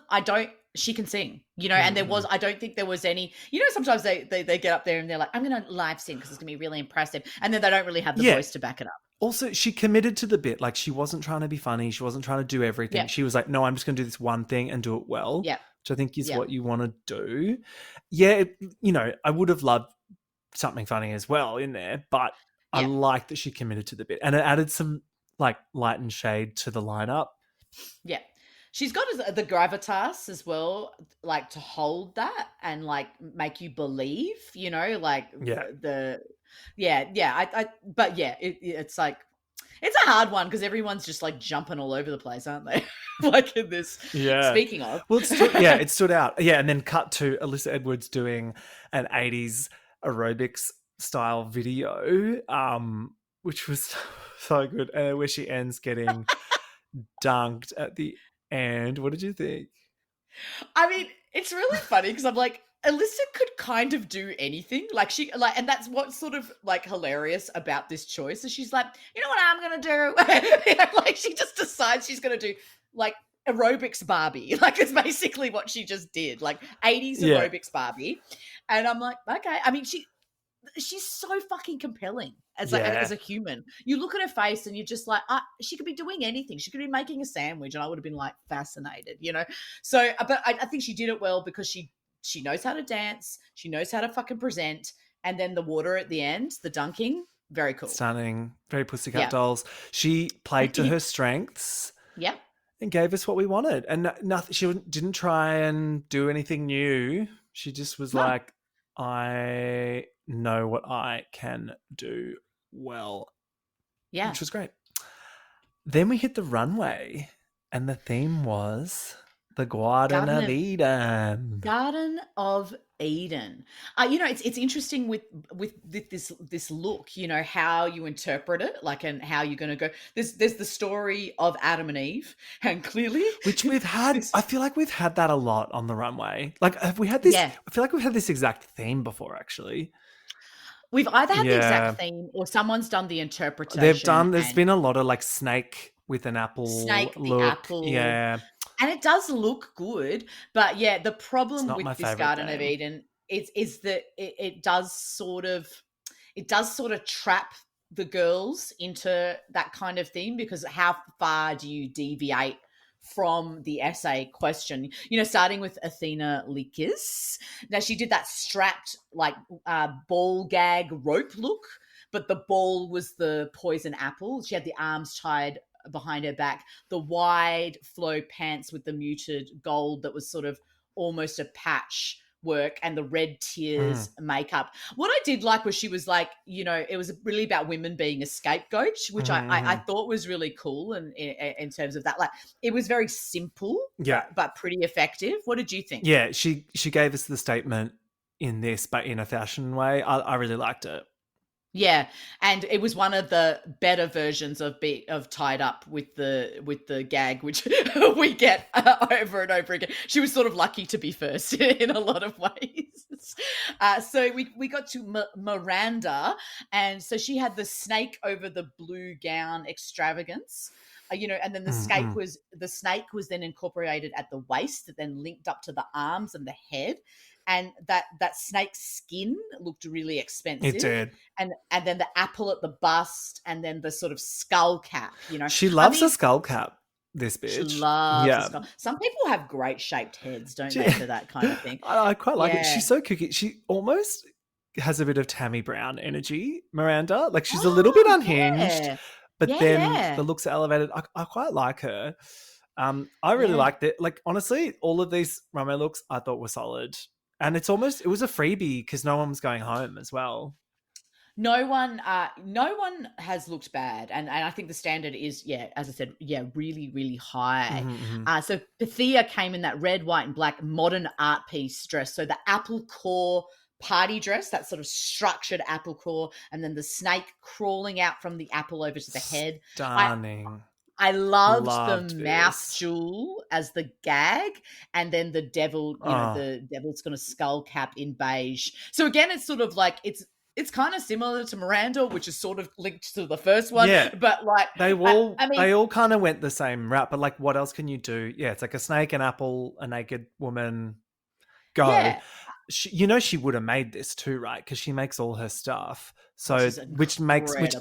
she can sing, you know, and I don't think there was any, you know, sometimes they get up there and they're like, I'm going to live sing because it's going to be really impressive. And then they don't really have the voice to back it up. Also, she committed to the bit. Like, she wasn't trying to be funny. She wasn't trying to do everything. Yeah. She was like, no, I'm just going to do this one thing and do it well. Yeah. Which I think is what you want to do. Yeah, you know, I would have loved something funny as well in there, but I like that she committed to the bit. And it added some, like, light and shade to the lineup. Yeah. She's got the gravitas as well, like to hold that and like make you believe, you know, like but yeah, it's like, it's a hard one because everyone's just like jumping all over the place, aren't they? Like in this, speaking of. Well, it stood out. Yeah. And then cut to Alyssa Edwards doing an 80s aerobics style video, which was so good. Where she ends getting dunked at the end. What did you think? I mean, it's really funny because I'm like, Alyssa could kind of do anything. Like and that's what's sort of like hilarious about this choice. Is she's like, you know what I'm gonna do? Like she just decides she's gonna do like aerobics Barbie. Like it's basically what she just did. Like 80s aerobics Barbie. And I'm like, okay. I mean, she's so fucking compelling as a human. You look at her face and you're just like, she could be doing anything. She could be making a sandwich and I would have been like fascinated, you know? So, but I think she did it well because she knows how to dance. She knows how to fucking present. And then the water at the end, the dunking, very cool. Stunning. Very Pussycat Dolls. She played to her strengths. Yeah. And gave us what we wanted. And nothing. She didn't try and do anything new. She just was like, I know what I can do well. Yeah. Which was great. Then we hit the runway and the theme was the Garden of Eden. Garden of Eden. You know, it's interesting with this look, you know, how you interpret it, like, and how you're going to go. There's the story of Adam and Eve, and clearly, which we've had. I feel like we've had that a lot on the runway. Like, have we had this? Yeah. I feel like we've had this exact theme before, actually. We've either had the exact theme or someone's done the interpretation. There's been a lot of like snake with an apple look. The apple. Yeah. And it does look good, but yeah, the problem with this Garden of Eden is that it does sort of trap the girls into that kind of theme, because how far do you deviate from the essay question? You know, starting with Athena Likis. Now she did that strapped like ball gag rope look, but the ball was the poison apple. She had the arms tied behind her back, the wide flow pants with the muted gold that was sort of almost a patch work and the red tears makeup. What I did like was she was like, you know, it was really about women being a scapegoat, which I thought was really cool. And in terms of that, like it was very simple, but pretty effective. What did you think? Yeah, she gave us the statement in this, but in a fashion way. I really liked it. Yeah, and it was one of the better versions of tied up with the gag, which we get over and over again. She was sort of lucky to be first in a lot of ways. So we got to Miranda, and so she had the snake over the blue gown extravagance. You know, and then the snake was then incorporated at the waist, then linked up to the arms and the head. And that snake's skin looked really expensive. It did. And then the apple at the bust, and then the sort of skull cap, you know. She loves a skull cap, this bitch. She loves a skull. Some people have great shaped heads, don't they, for that kind of thing. I quite like it. She's so kooky. She almost has a bit of Tammy Brown energy, Miranda. Like she's a little bit unhinged, but then the looks are elevated. I quite like her. I really liked it. Like honestly, all of these runway looks I thought were solid. And it was a freebie because no one was going home as well. No one has looked bad, and I think the standard is, as I said, really, really high. So Pythia came in that red, white, and black modern art piece dress. So the apple core party dress, that sort of structured apple core, and then the snake crawling out from the apple over to the head. Stunning. I loved the mouth jewel as the gag, and then the devil, the devil's got a skull cap in beige. So again, it's sort of like it's kind of similar to Miranda, which is sort of linked to the first one. Yeah, but like they all kind of went the same route. But like, what else can you do? Yeah, it's like a snake, an apple, a naked woman. Go. Yeah. She would have made this too, right? Because she makes all her stuff. So which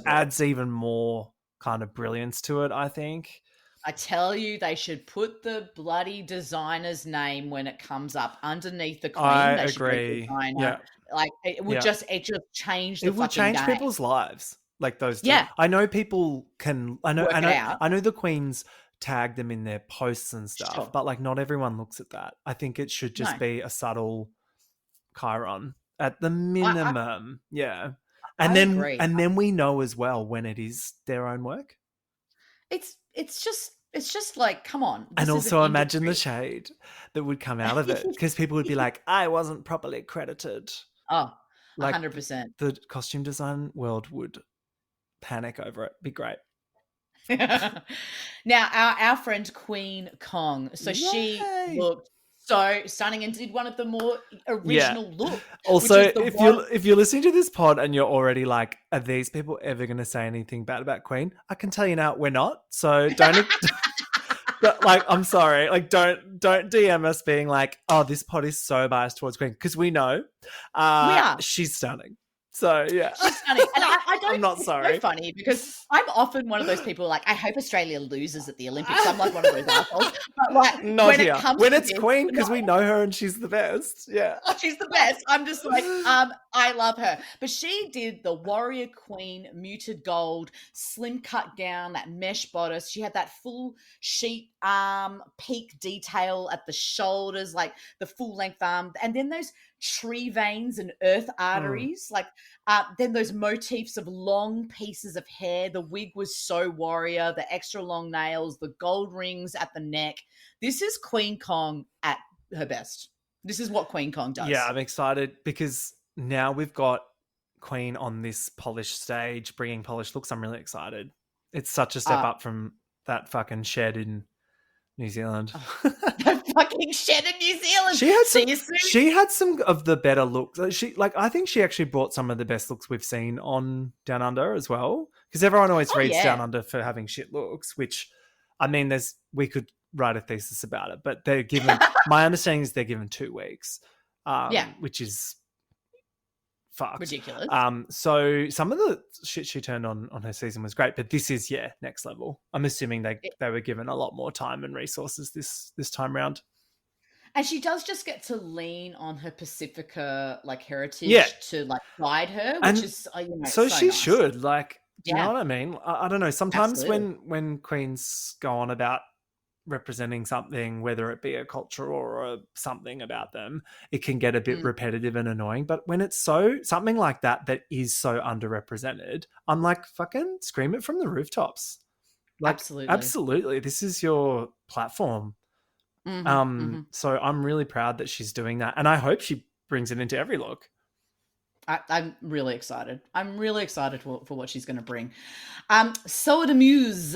adds even more kind of brilliance to it, I think. I tell you, they should put the bloody designer's name when it comes up underneath the queen. I agree. Yeah. Like it would just change the it would change game. People's lives. Like those two. Yeah. I know people can I know the queens tag them in their posts and stuff, but like not everyone looks at that. I think it should just be a subtle chyron at the minimum. Yeah. And then we know as well when it is their own work. It's just like, come on. And also imagine the shade that would come out of it, because people would be like, I wasn't properly credited. Oh, like 100%. The costume design world would panic over it. Be great. Now, our friend Queen Kong. So she looked so stunning and did one of the more original looks. Also, if you're listening to this pod and you're already like, are these people ever going to say anything bad about Queen? I can tell you now, we're not. So don't. Like, I'm sorry. Like, don't DM us being like, oh, this pod is so biased towards Queen, because we know we are. She's stunning. So yeah, she's stunning. And I don't. I'm not sorry. It's so funny because I'm often one of those people like, I hope Australia loses at the Olympics. I'm like one of those assholes. But like, not here. When it's Queen, because we know her and she's the best. Yeah, she's the best. I'm just like, I love her. But she did the Warrior Queen muted gold, slim cut gown, that mesh bodice. She had that full sheet arm peak detail at the shoulders, like the full length arm, and then those tree veins and earth arteries, like then those motifs of long pieces of hair. The wig was so warrior, the extra long nails, the gold rings at the neck. This is Queen Kong at her best. This is what Queen Kong does. Yeah, I'm excited because now we've got Queen on this polished stage bringing polished looks. I'm really excited. It's such a step up from that fucking shed in New Zealand. The fucking shed in New Zealand. She had some of the better looks. I think she actually brought some of the best looks we've seen on Down Under as well. Because everyone always reads Down Under for having shit looks, which, I mean, we could write a thesis about it, but they're given, my understanding is they're given 2 weeks, which is fucked. Ridiculous. So some of the shit she turned on her season was great, but this is next level. I'm assuming they were given a lot more time and resources this time round. And she does just get to lean on her Pacifica like heritage to like guide her, which is so she nice. should like. Do you know what I mean? I don't know. Sometimes when queens go on about representing something, whether it be a culture or something about them, it can get a bit repetitive and annoying. But when it's something like that is so underrepresented, I'm like, fucking scream it from the rooftops. Like, absolutely, this is your platform. So I'm really proud that she's doing that, and I hope she brings it into every look. I'm really excited. I'm really excited for what she's going to bring. So the Muse.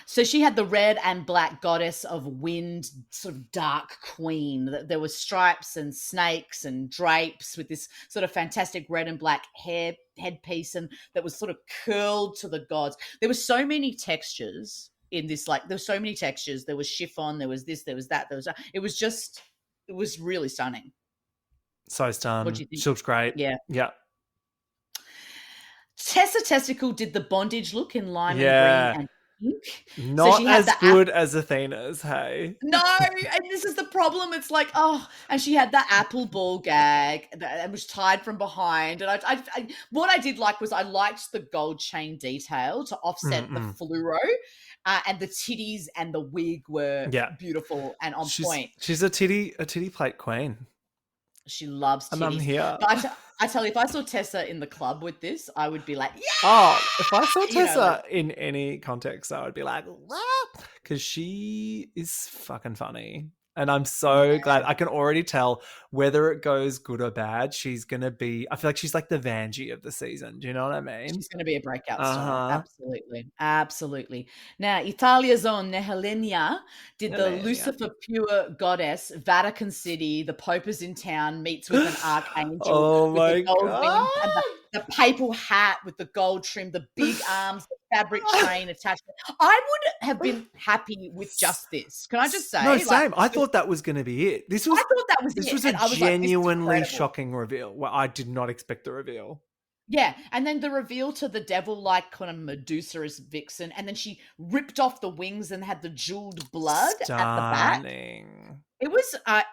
So she had the red and black goddess of wind, sort of dark queen. There were stripes and snakes and drapes with this sort of fantastic red and black headpiece, and that was sort of curled to the gods. There were so many textures in this. Like, there were so many textures. There was chiffon. There was this. There was that. There was that. It was really stunning. So stunned. What do you think? She looks great. Yeah. Yeah. Tessa Testicle did the bondage look in lime and green and pink. Not as good as Athena's, hey? No, and this is the problem. It's like, and she had that apple ball gag that was tied from behind. And I what I did like was I liked the gold chain detail to offset the fluoro. And the titties and the wig were beautiful and on point. She's a titty plate queen. She loves titties. And I'm here. But I tell you, if I saw Tessa in the club with this, I would be like, yeah! Oh, if I saw Tessa in any context, I would be like, what? Because she is fucking funny. And I'm so glad. I can already tell whether it goes good or bad, she's going to be, I feel like she's like the Vanjie of the season. Do you know what I mean? She's going to be a breakout star. Absolutely. Absolutely. Now, Italia's own Helenia did the Lucifer pure goddess, Vatican City, the Pope is in town, meets with an archangel. Oh my God. And the papal hat with the gold trim, the big arms, the fabric chain attachment. I would have been happy with just this. Can I just say? No, same. I thought that was going to be it. This was a genuinely shocking reveal. Well, I did not expect the reveal. Yeah, and then the reveal to the devil-like kind of Medusa as Vixen, and then she ripped off the wings and had the jeweled blood at the back.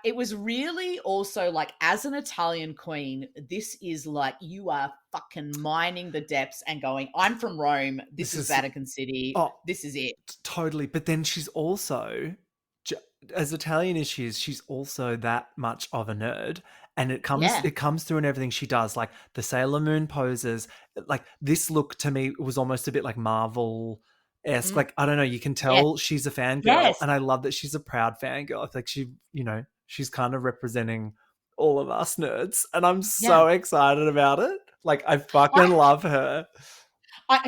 It was really also like, as an Italian queen, this is like, you are fucking mining the depths and going, I'm from Rome. This is Vatican City. This is it. Totally. But then she's also, as Italian as she is, she's also that much of a nerd. And it comes through in everything she does, like the Sailor Moon poses. Like, this look to me was almost a bit like Marvel-esque. Like, I don't know, you can tell she's a fangirl, and I love that she's a proud fangirl. I feel like she's kind of representing all of us nerds, and I'm so excited about it. Like, I fucking love her.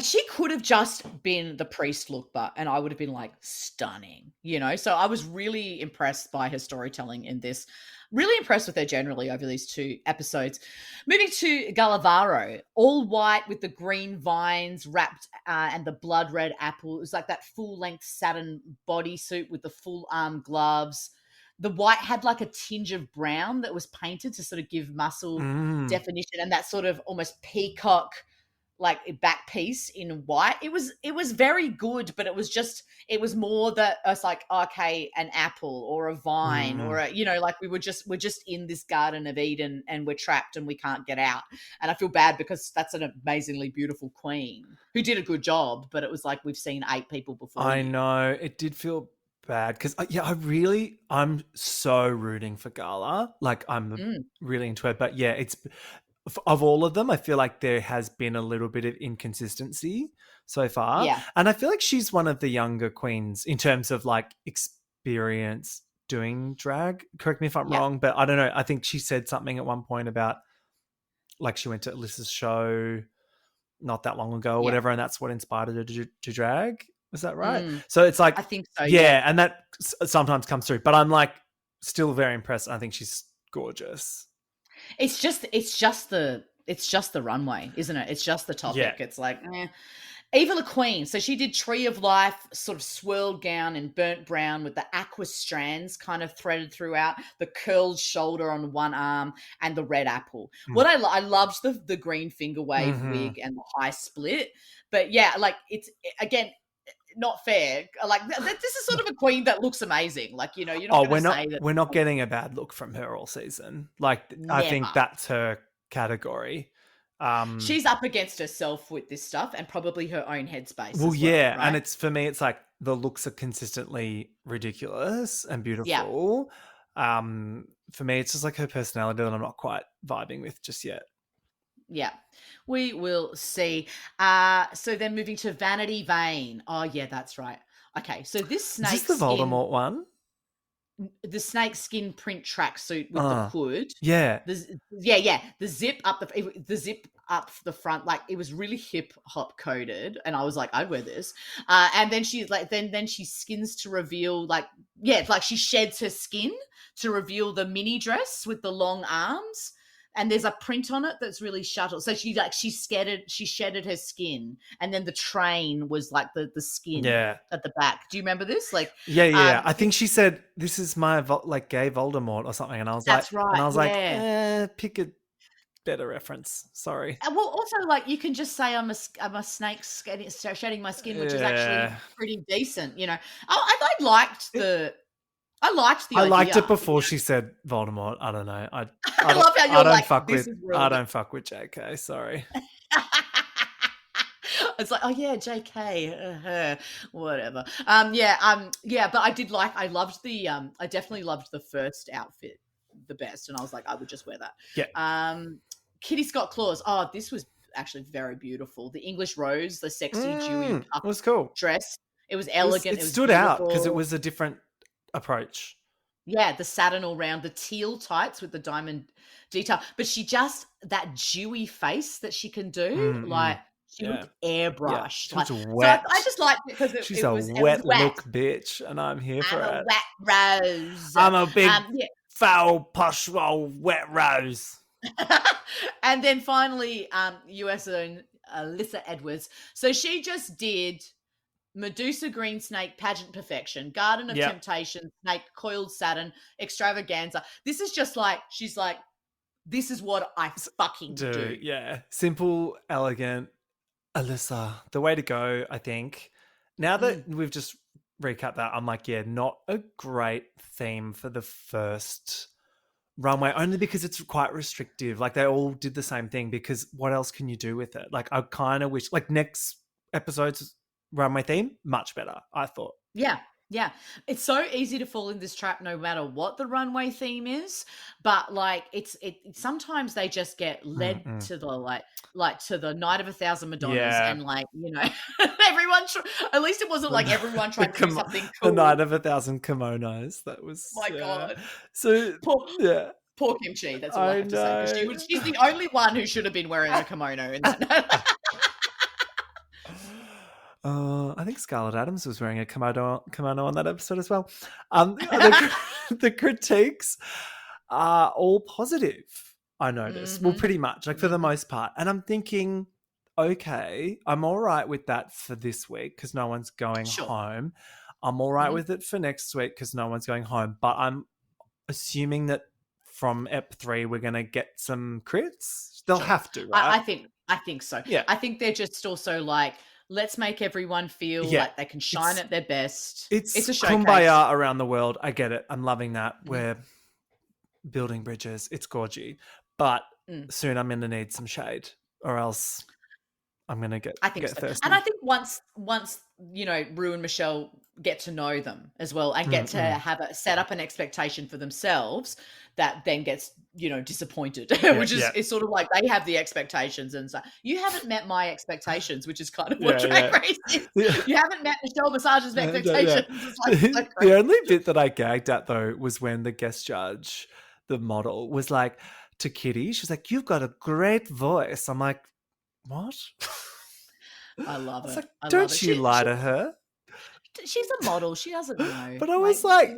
She could have just been the priest look, and I would have been like, stunning, So I was really impressed by her storytelling in this. Really impressed with her generally over these 2 episodes. Moving to Gallavaro, all white with the green vines wrapped and the blood red apple. It was like that full-length satin bodysuit with the full arm gloves. The white had like a tinge of brown that was painted to sort of give muscle definition, and that sort of almost peacock like back piece in white. It was very good, but it was more that it's like, okay, an apple or a vine or like we're just in this Garden of Eden and we're trapped and we can't get out. And I feel bad because that's an amazingly beautiful queen who did a good job, but it was like, we've seen 8 people before. I know, it did feel bad because I'm so rooting for Gala. Like, I'm really into it, but it's, of all of them, I feel like there has been a little bit of inconsistency so far. Yeah. And I feel like she's one of the younger queens in terms of like experience doing drag. Correct me if I'm wrong, but I don't know. I think she said something at one point about like she went to Alyssa's show not that long ago or whatever, and that's what inspired her to drag. Was that right? So it's like, I think so. Yeah, and that sometimes comes through, but I'm like still very impressed. I think she's gorgeous. It's just the runway, isn't it? It's just the topic. Yeah. It's like, Eva the Queen. So she did Tree of Life, sort of swirled gown in burnt brown with the aqua strands kind of threaded throughout, the curled shoulder on one arm, and the red apple. What I loved the green finger wave wig and the high split. But like it's again, not fair. Like, this is sort of a queen that looks amazing. Like, you're not going to say that. We're not getting a bad look from her all season. Like, never. I think that's her category. She's up against herself with this stuff and probably her own headspace. Well, right? And it's, for me, it's like the looks are consistently ridiculous and Yeah. beautiful. For me, it's just like her personality that I'm not quite vibing with just yet. Yeah, we will see. So then moving to Vanity Vane. Oh, yeah, that's right. Okay, so this Is snake this the skin, Voldemort one? the snake skin print tracksuit with the hood. Yeah. The zip up the front, like it was really hip hop coded, and I was like, I'd wear this. And then she's like, then she skins to reveal, like, it's like she sheds her skin to reveal the mini dress with the long arms. And there's a print on it that's really subtle. So she shedded her skin, and then the train was like the skin at the back. Do you remember this? Like, yeah. I think she said, "This is my gay Voldemort" or something, and I was that's right. And I was like, pick a better reference. Sorry. Well, also, like, you can just say I'm a snake shedding my skin, which is actually pretty decent. You know, I liked the. I liked the idea. I liked it before she said Voldemort. I don't know. I love how you're like, I don't fuck with JK. Sorry. It's like, oh yeah, JK, whatever. But I definitely loved the first outfit the best, and I was like, I would just wear that. Yeah. Kitty Scott Claus. Oh, this was actually very beautiful. The English Rose, the sexy Jewy it was cool dress. It was elegant. It stood out because it was a different approach. Yeah, the satin all round, the teal tights with the diamond detail. But that Jewy face that she can do, like she looked airbrushed. Yeah. She was wet. So I just liked it because she's a wet look bitch, and I'm here for it. I'm a wet rose. I'm a big foul, posh, wet rose. And then finally, US own Alyssa Edwards. So she just did Medusa Green Snake, Pageant Perfection, Garden of Temptation, Snake, Coiled Satin, Extravaganza. This is just like, she's like, this is what I fucking do. Yeah. Simple, elegant. Alyssa, the way to go, I think. Now that we've just recapped that, I'm like, not a great theme for the first runway, only because it's quite restrictive. Like, they all did the same thing, because what else can you do with it? Like, I kind of wish, like, next episode's runway theme, much better, I thought. Yeah. It's so easy to fall in this trap no matter what the runway theme is, but like it sometimes they just get led to the like to the Night of 1,000 Madonnas, and like, you know, everyone at least it wasn't like everyone tried to do something cool. The Night of 1,000 Kimonos, that was God. So poor Kimchi, that's all I have to say, because she's the only one who should have been wearing a kimono in that. I think Scarlett Adams was wearing a kimono on that episode as well. The critiques are all positive, I noticed. Well, pretty much, like, for the most part. And I'm thinking, okay, I'm all right with that for this week because no one's going home. I'm all right with it for next week because no one's going home. But I'm assuming that from Ep 3, we're going to get some crits. They'll have to, right? I think so. Yeah. I think they're just also like, let's make everyone feel like they can shine at their best. It's a showcase. Kumbaya around the world. I get it. I'm loving that. We're building bridges. It's gorgy. But soon I'm going to need some shade, or else I'm going to get thirsty. And I think once you know, Rue and Michelle get to know them as well, and get to set up an expectation for themselves, that then gets, you know, disappointed, which is it's sort of like they have the expectations, and so you haven't met my expectations, which is kind of what Drag Race is. You haven't met Michelle Visage's expectations. It's like, the only bit that I gagged at, though, was when the guest judge, the model, was like to Kitty, she's like, "You've got a great voice." I'm like, what? I love it. Like, don't you lie to her. She's a model. She doesn't know. But I was like,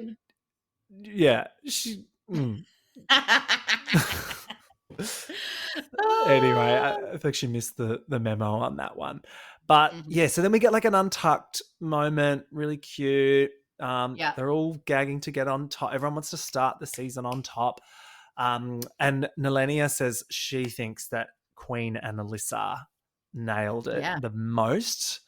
she... Anyway, I think she missed the memo on that one. But so then we get like an untucked moment, really cute. They're all gagging to get on top. Everyone wants to start the season on top. And Nelenia says she thinks that Queen and Alyssa nailed it the most.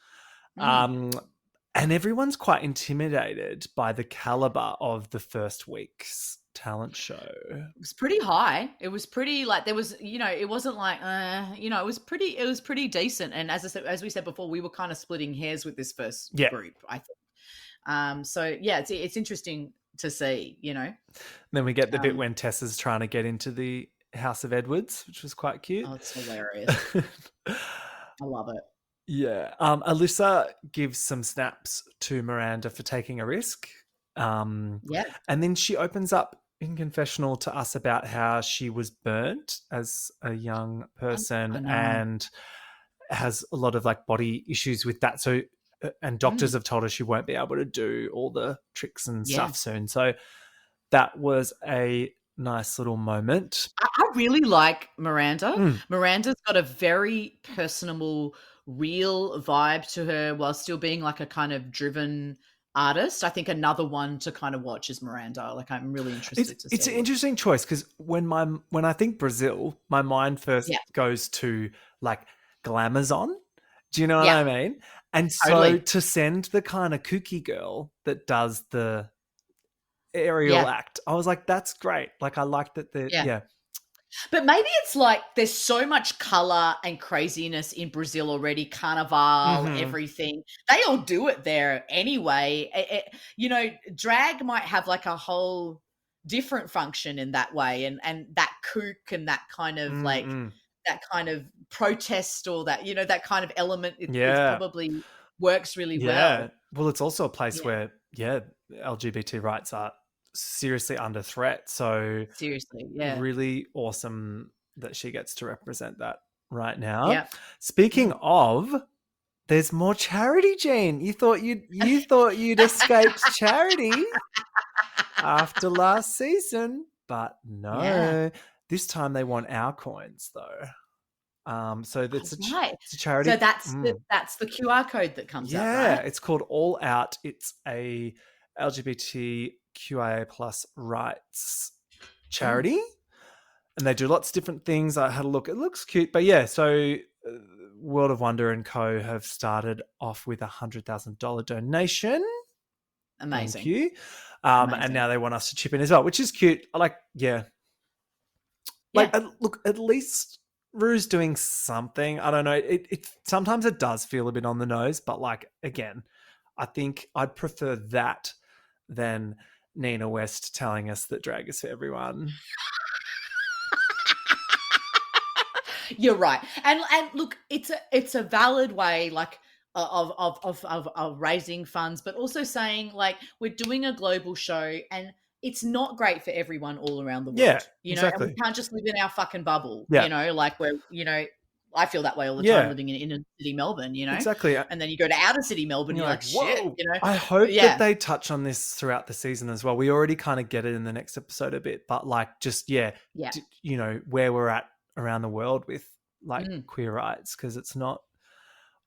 And everyone's quite intimidated by the caliber of the first week's talent show. It was pretty high. It was pretty, like, there was, you know, it wasn't like, you know, it was pretty decent. And as we said before, we were kind of splitting hairs with this first group, I think. So yeah, it's interesting to see, Then we get the bit when Tessa's trying to get into the House of Edwards, which was quite cute. Oh, it's hilarious. I love it. Yeah. Alyssa gives some snaps to Miranda for taking a risk. Yeah. And then she opens up in confessional to us about how she was burnt as a young person and has a lot of like body issues with that. So, and doctors have told her she won't be able to do all the tricks and stuff soon. So that was a nice little moment. I really like Miranda. Miranda's got a very personable, real vibe to her while still being like a kind of driven artist. I think another one to kind of watch is Miranda. Like, I'm really interested to see. It's an interesting choice because when I think Brazil, my mind first goes to like Glamazon. Do you know what I mean? And so to send the kind of kooky girl that does the aerial act, I was like, that's great. Like, I like that. But maybe it's like there's so much color and craziness in Brazil already, carnival, everything. They all do it there anyway. Drag might have like a whole different function in that way. And that kook and that kind of like that kind of protest or that, that kind of element, it probably works really well. Well, it's also a place where, LGBT rights are seriously under threat. So seriously, really awesome that she gets to represent that right now. Yeah. Speaking of, there's more charity, Jean. You thought you'd escaped charity after last season, but no. Yeah. This time they want our coins though. So it's a charity. So that's the QR code that comes up, right? Yeah, it's called All Out. It's a LGBTQIA plus rights charity, and they do lots of different things. I had a look; it looks cute, but yeah. So, World of Wonder and Co. have started off with $100,000 donation. Amazing. Thank you. And now they want us to chip in as well, which is cute. I like, look, at least Ru's doing something. I don't know. It sometimes it does feel a bit on the nose, but like again, I think I'd prefer that than Nina West telling us that drag is for everyone. You're right, and look, it's a valid way, like of raising funds, but also saying like we're doing a global show and it's not great for everyone all around the world. Yeah, exactly. And we can't just live in our fucking bubble. Yeah. Like we're I feel that way all the time living in inner city Melbourne, Exactly. And then you go to outer city Melbourne, you're like, shit, I hope that they touch on this throughout the season as well. We already kind of get it in the next episode a bit, but like just, where we're at around the world with like queer rights, because it's not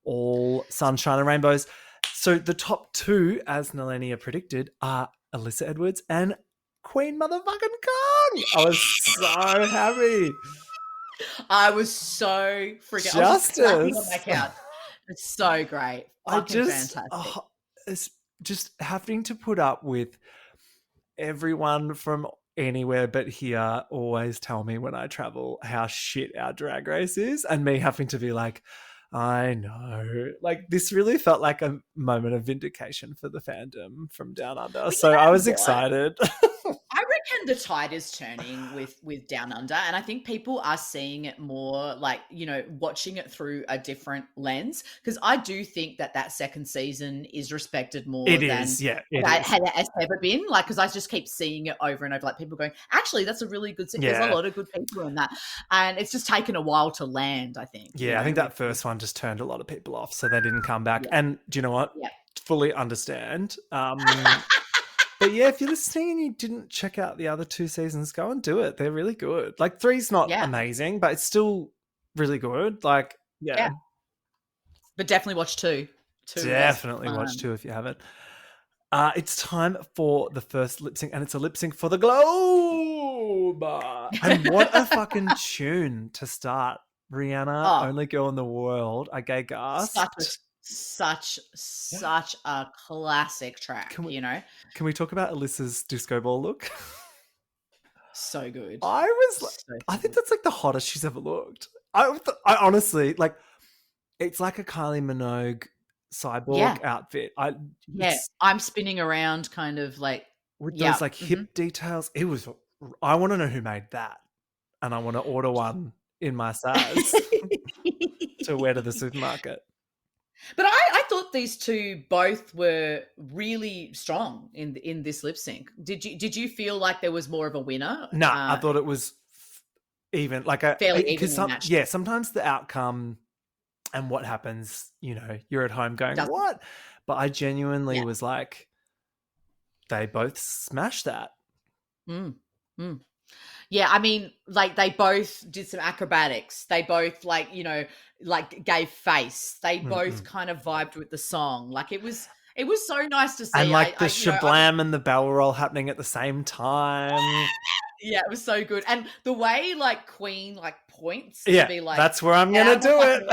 all sunshine and rainbows. So the top two, as Nelenia predicted, are Alyssa Edwards and Queen motherfucking Kong. I was so happy. I was so freaking Justice. I was on my couch. It's so great. Fucking fantastic. It's just having to put up with everyone from anywhere but here always tell me when I travel how shit our drag race is, and me having to be like, I know. Like, this really felt like a moment of vindication for the fandom from Down Under. So I was excited. I reckon the tide is turning with Down Under, and I think people are seeing it more like, watching it through a different lens, because I do think that second season is respected more than it has ever been. Like, because I just keep seeing it over and over, like people going, actually, that's a really good season. There's a lot of good people in that. And it's just taken a while to land, I think. Yeah, I think that first one just turned a lot of people off, so they didn't come back. Yeah. And do you know what? Yeah. Fully understand. But yeah, if you're listening and you didn't check out the other two seasons, go and do it. They're really good. Like, 3's not amazing, but it's still really good. Like, yeah. But definitely watch 2. Definitely watch 2 if you haven't. It's time for the first lip sync, and it's a lip sync for the Globe. And what a fucking tune to start. Rihanna, Only Girl in the World. I gay gasped. Such a classic track. Can we talk about Alyssa's disco ball look? So good. I think that's like the hottest she's ever looked. I honestly, like, it's like a Kylie Minogue cyborg outfit. I'm spinning around kind of like with those like hip details. I want to know who made that, and I want to order one in my size to wear to the supermarket. But I thought these two both were really strong in this lip sync. Did you feel like there was more of a winner? No, I thought it was even, like a fairly evenly matched. Yeah, sometimes the outcome and what happens, you're at home going, what? But I genuinely was like, they both smashed that. Yeah, I mean, like they both did some acrobatics. They both like gave face. They both kind of vibed with the song. Like it was so nice to see. And like the shablam and the bell roll happening at the same time. Yeah, it was so good. And the way like Queen like points to be like, that's where I'm gonna do it.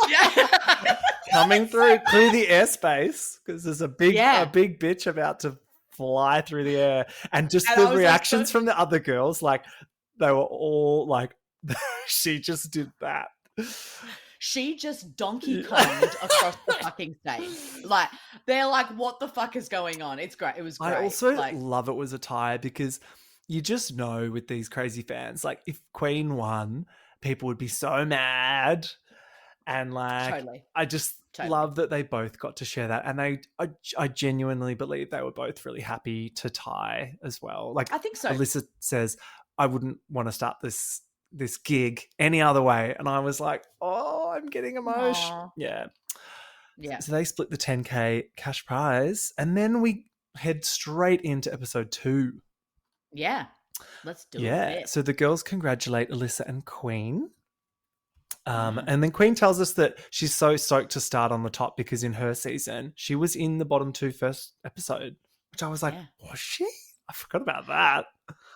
Yeah. Coming through the airspace, because there's a big bitch about to fly through the air, and just the reactions from the other girls, like they were all like, she just did that. She just Donkey Konged across the fucking stage. Like they're like, what the fuck is going on? It's great. It was great. I also love it was a tie, because you just know with these crazy fans, like if Queen won, people would be so mad. And like, totally. I just love that they both got to share that. And I genuinely believe they were both really happy to tie as well. Like, I think so. Alyssa says, I wouldn't want to start this gig any other way. And I was like, oh, I'm getting emotional. Yeah. So they split the 10K cash prize. And then we head straight into episode 2. Yeah. Let's do it. Yeah. So the girls congratulate Alyssa and Queen. And then Queen tells us that she's so stoked to start on the top, because in her season, she was in the bottom 2 first episode, which I was like, was she? I forgot about that.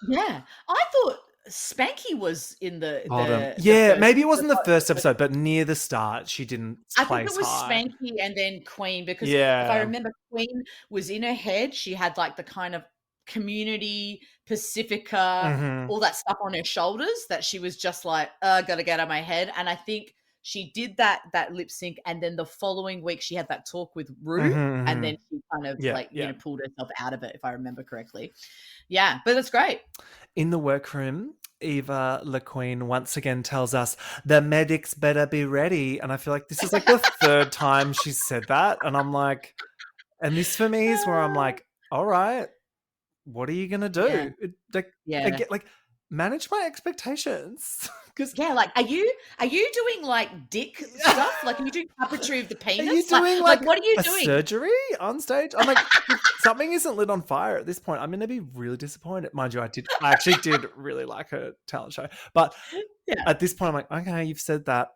Yeah. I thought Spanky was in the bottom. Maybe it wasn't the first episode, but near the start, she didn't place high. I think it was Spanky and then Queen, because if I remember, Queen was in her head. She had like the kind of Community, Pacifica, all that stuff on her shoulders, that she was just like, gotta get out of my head. And I think she did that lip sync, and then the following week she had that talk with Ru, and then she kind of pulled herself out of it, if I remember correctly. Yeah, but that's great. In the workroom, Eva La Queen once again tells us the medics better be ready, and I feel like this is like the third time she's said that, and I'm like, and this for me is where I'm like, all right, what are you gonna do? Like, manage my expectations. Because like, are you doing like dick stuff? Like, are you doing puppetry of the penis? Are you doing like what are you doing? Surgery on stage? I'm like, if something isn't lit on fire at this point, I'm gonna be really disappointed. Mind you, I actually did really like her talent show, but at this point, I'm like, okay, you've said that.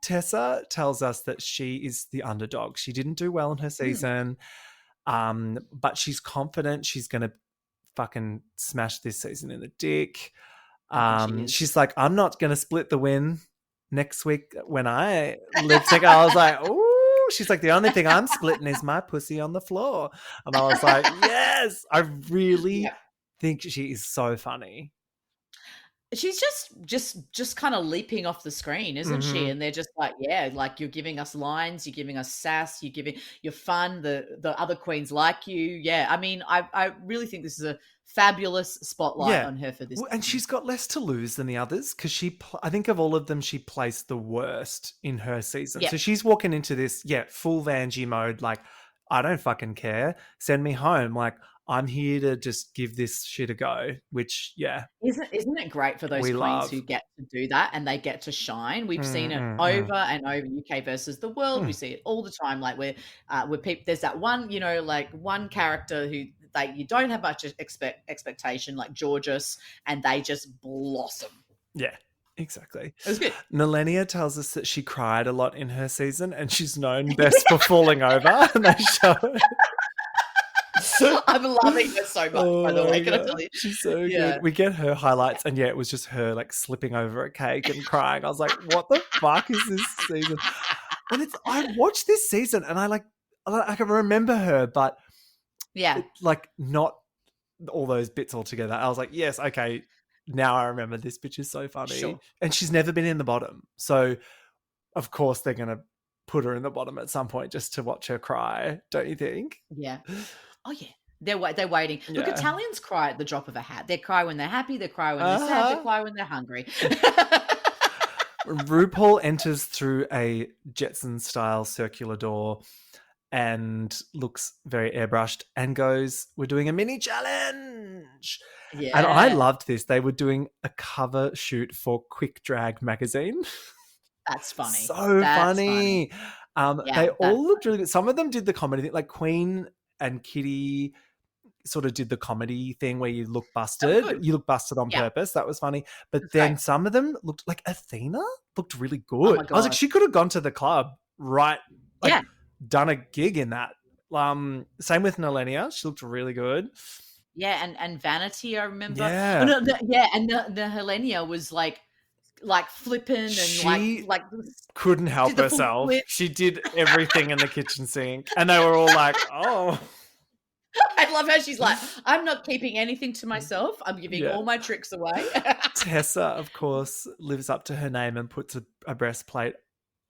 Tessa tells us that she is the underdog. She didn't do well in her season. But she's confident she's going to fucking smash this season in the dick. She's like, I'm not going to split the win next week when I lip sync. I was like, ooh. She's like, the only thing I'm splitting is my pussy on the floor. And I was like, yes. I really think she is so funny. She's just kind of leaping off the screen, isn't she? And they're just like, like, you're giving us lines, you're giving us sass, you're fun. The other queens like you. Yeah, I mean, I really think this is a fabulous spotlight on her for this. And she's got less to lose than the others, because I think of all of them, she placed the worst in her season. So she's walking into this, full Vanjie mode, like, I don't fucking care. Send me home. Like, I'm here to just give this shit a go, which, Isn't it great for those queens who get to do that and they get to shine? We've seen it over and over, UK versus the world. We see it all the time. Like, we're people, there's that one, like one character who you don't have much expectation, like Georges, and they just blossom. Yeah. Exactly. It was good. Nalenia tells us that she cried a lot in her season, and she's known best for falling over, and they show it. I'm loving her so much, by the way. Can I tell you? She's so good. We get her highlights, and it was just her like slipping over a cake and crying. I was like, what the fuck is this season? And I watched this season, and I can remember her, but like not all those bits all together. I was like, yes, okay. Now I remember this bitch is so funny. Sure. And she's never been in the bottom. So, of course, they're going to put her in the bottom at some point just to watch her cry, don't you think? Yeah. Oh yeah. They're waiting. Look, Yeah. Italians cry at the drop of a hat. They cry when they're happy. They cry when they're sad. They cry when they're hungry. RuPaul enters through a Jetson-style circular door and looks very airbrushed and goes, "We're doing a mini challenge." Yeah. And I loved this. They were doing a cover shoot for Quick Drag magazine. That's funny. So That's funny. Yeah, They all that's looked really good. Some of them did the comedy thing, like Queen and Kitty sort of did the comedy thing where you look busted. good. You look busted on Yeah. purpose. That was funny. But That's then right. some of them looked like Athena looked really good. my I was like, God. she could have gone to the club, right? Like, Yeah. done a gig in that. Same with Nalenia. She looked really good. Yeah, and Vanity, I remember. Yeah. Oh, no, and the Helenia was like flipping and She like couldn't help did the full herself. flip. She did everything in the kitchen sink. And they were all like, oh. I love how she's like, I'm not keeping anything to myself. I'm giving all my tricks away. Tessa, of course, lives up to her name and puts a breastplate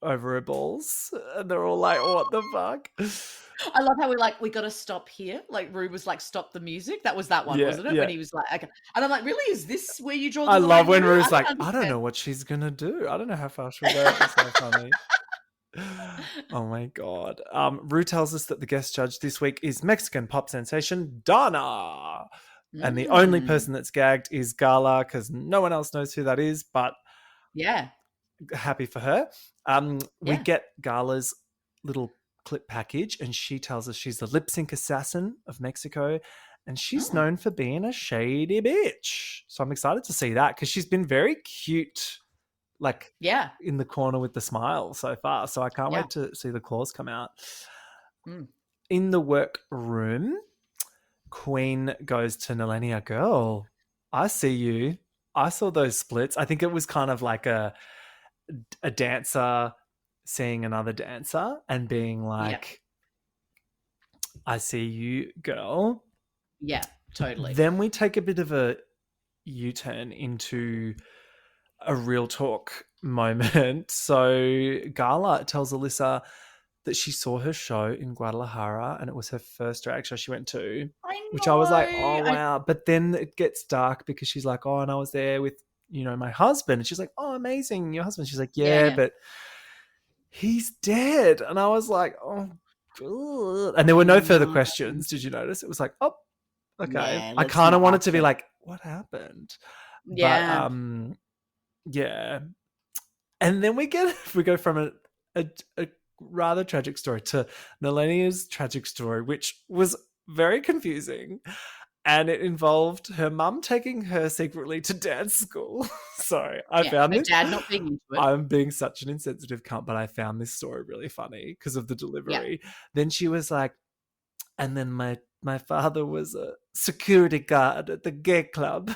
over her balls. And they're all like, what the fuck? I love how we got to stop here. Like Rue was like, stop the music. That was that one, wasn't it? Yeah. When he was like, okay. And I'm like, really? Is this where you draw the I line? love when Rue? Rue's like, I don't understand. know what she's going to do. I don't know how far she'll go. It's so funny. Oh my God. Rue tells us that the guest judge this week is Mexican pop sensation Donna. And the only person that's gagged is Gala because no one else knows who that is, but Yeah. happy for her. We get Gala's little clip package and she tells us she's the lip sync assassin of Mexico and she's known for being a shady bitch. So I'm excited to see that because she's been very cute, like in the corner with the smile so far. So I can't wait to see the claws come out. In the workroom, Queen goes to Nalenia, girl, I see you. I saw those splits. I think it was kind of like a dancer seeing another dancer and being like, I see you, girl. Yeah, totally. Then we take a bit of a U-turn into a real talk moment. So Gala tells Alyssa that she saw her show in Guadalajara and it was her first drag show she went to, which I was like, oh, wow. But then it gets dark because she's like, oh, and I was there with, my husband. And she's like, oh, amazing, your husband. She's like, yeah. But he's dead. And I was like, oh, ugh. And there were no further questions. Did you notice? It was like, oh, okay. Yeah, I kind of wanted to be like, what happened? Yeah. But, yeah. And then we go from a rather tragic story to Nalenia's tragic story, which was very confusing. And it involved her mum taking her secretly to dance school. Sorry, I found this. Dad not being into it. I'm being such an insensitive cunt, but I found this story really funny because of the delivery. Yeah. Then she was like, and then my father was a security guard at the gay club.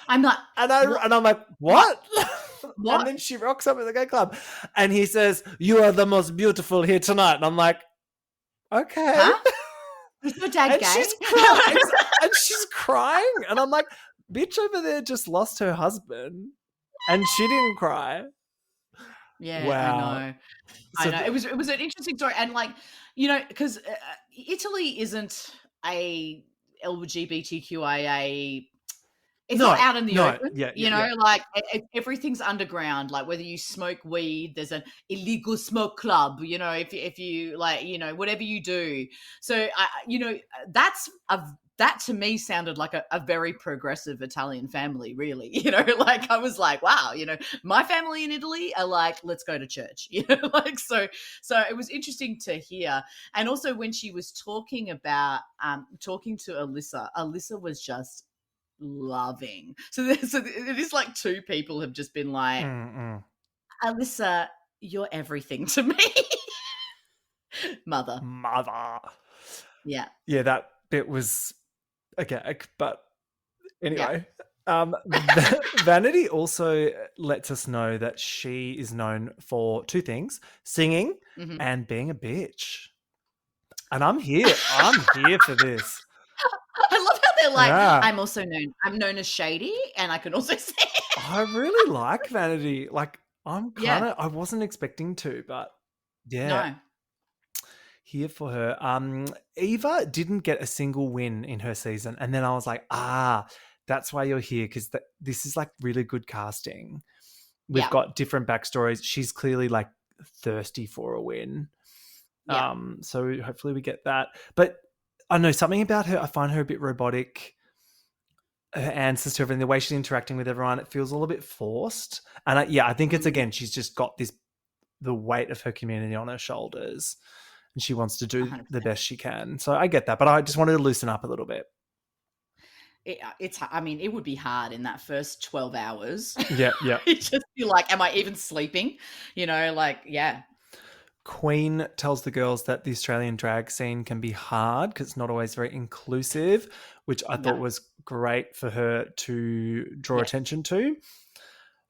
I'm not. And I'm like, what? What? And then she rocks up at the gay club. And he says, you are the most beautiful here tonight. And I'm like, okay. Huh? Is your dad gay? She's crying. And I'm like, bitch over there just lost her husband. And she didn't cry. Yeah, wow. I know. It was an interesting story. And because Italy isn't a LGBTQIA... It's not out in the open, like everything's underground. Like whether you smoke weed, there's an illegal smoke club, if you like, whatever you do. So, that to me sounded like a very progressive Italian family, really, like I was like, wow, my family in Italy are like, let's go to church, so it was interesting to hear. And also when she was talking about, talking to Alyssa was just loving. So it is like two people have just been like, Alyssa, you're everything to me. Mother. Yeah, that bit was a gag, but anyway. Vanity also lets us know that she is known for two things: singing and being a bitch. And I'm here for this. I love how they're like, I'm known as shady and I can also sing. I really like Vanity. Like I wasn't expecting to, but Yeah. No. Here for her. Eva didn't get a single win in her season. And then I was like, that's why you're here, because this is like really good casting. We've got different backstories. She's clearly like thirsty for a win. Yeah. So hopefully we get that. But I know something about her, I find her a bit robotic. Her answers to everything, the way she's interacting with everyone, it feels a little bit forced. And I think it's, again, she's just got the weight of her community on her shoulders, and she wants to do 100%. the best she can. So I get that, but I just wanted to loosen up a little bit. It would be hard in that first 12 hours. Yeah. You'd just be like, am I even sleeping? Yeah. Queen tells the girls that the Australian drag scene can be hard because it's not always very inclusive, which I thought was great for her to draw attention to.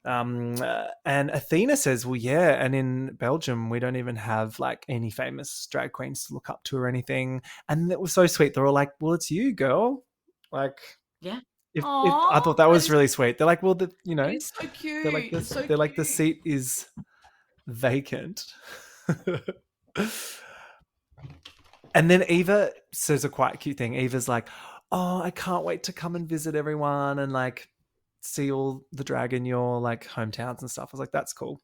And Athena says, well, yeah, and in Belgium, we don't even have like any famous drag queens to look up to or anything. And that was so sweet. They're all like, well, it's you, girl. Like, yeah. If I thought that was really sweet. They're like, well, it's so cute. They're like, the seat is vacant. And then Eva says a quite cute thing. Eva's like, oh, I can't wait to come and visit everyone and like see all the drag in your like hometowns and stuff. I was like, that's cool.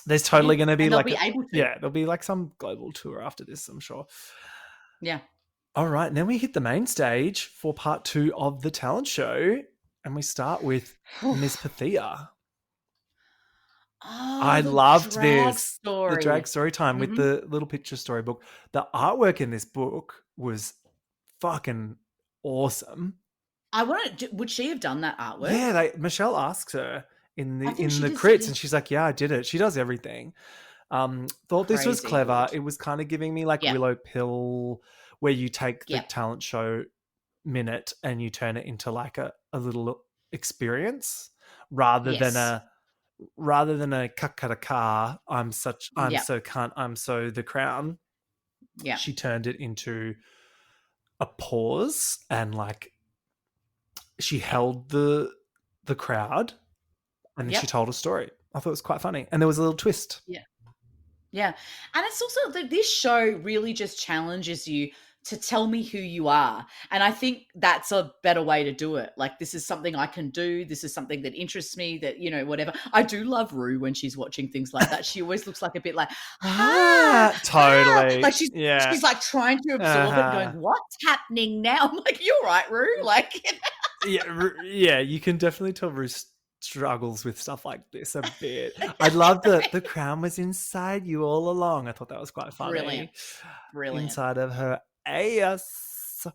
There's totally going to be like, there'll be like some global tour after this, I'm sure. Yeah. All right. And then we hit the main stage for part 2 of the talent show. And we start with Miss Pathia. I loved this. The drag story time with the little picture storybook. The artwork in this book was fucking awesome. Would she have done that artwork? Yeah, Michelle asks her in the crits, and she's like, "Yeah, I did it." She does everything. Thought this was clever. It was kind of giving me like Willow Pill, where you take the talent show minute and you turn it into like a little experience rather than a car. I'm so cunt. I'm so the crown. Yeah, she turned it into a pause and like she held the crowd and then she told a story. I thought it was quite funny, and there was a little twist. Yeah, and it's also that this show really just challenges you to tell me who you are, and I think that's a better way to do it. Like, this is something I can do. This is something that interests me. That, you know, whatever. I do love Rue when she's watching things like that. She always looks like a bit like totally. Like she's like trying to absorb it, going, "What's happening now?" I'm like, "You're right, Rue." Like, yeah, you can definitely tell Rue struggles with stuff like this a bit. I love the crown was inside you all along. I thought that was quite funny. Brilliant. Inside of her ass.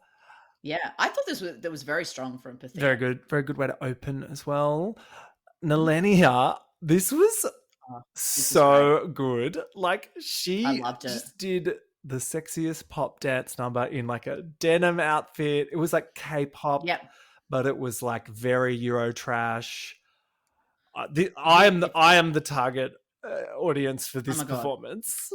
Yeah, I thought that was very strong from Pathia. Very good way to open as well. Nalenia, this was so good. Like, she just did the sexiest pop dance number in like a denim outfit. It was like K-pop, but it was like very Euro trash. I am the target audience for this performance.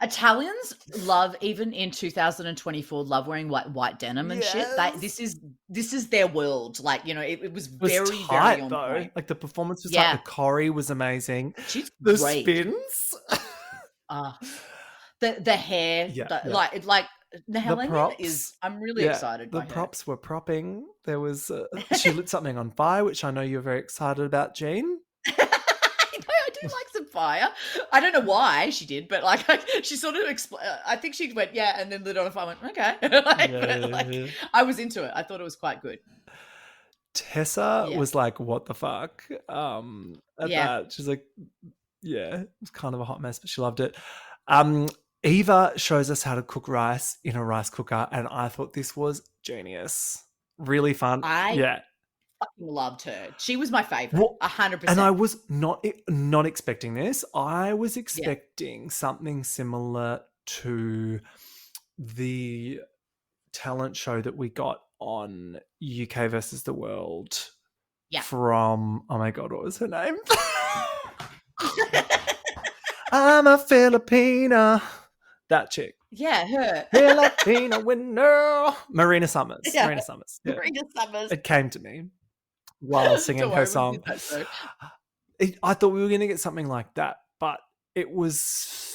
Italians love, even in 2024, love wearing white denim and shit. This is their world. Like, you know, it was very tight, very on though. point. Like, the performance was like, the choreo was amazing. She's the great. Spins. The hair, like Helena is. I'm really excited. The props were propping. There was she lit something on fire, which I know you're very excited about, Jean. I do like some fire. I don't know why she did, but like she sort of I think she went and then lit on a fire. Went okay, I was into it. I thought it was quite good. Tessa was like, "What the fuck?" That she's like, it was kind of a hot mess, but she loved it. Eva shows us how to cook rice in a rice cooker, and I thought this was genius. Really fun. I fucking loved her. She was my favorite, 100%. And I was not expecting this. I was expecting something similar to the talent show that we got on UK versus the World from, oh my God, what was her name? I'm a Filipina. That chick. Yeah, her. Filipina winner. Marina Summers. Yeah. Marina Summers. Yeah. Marina Summers. It came to me while singing her song. I thought we were going to get something like that, but it was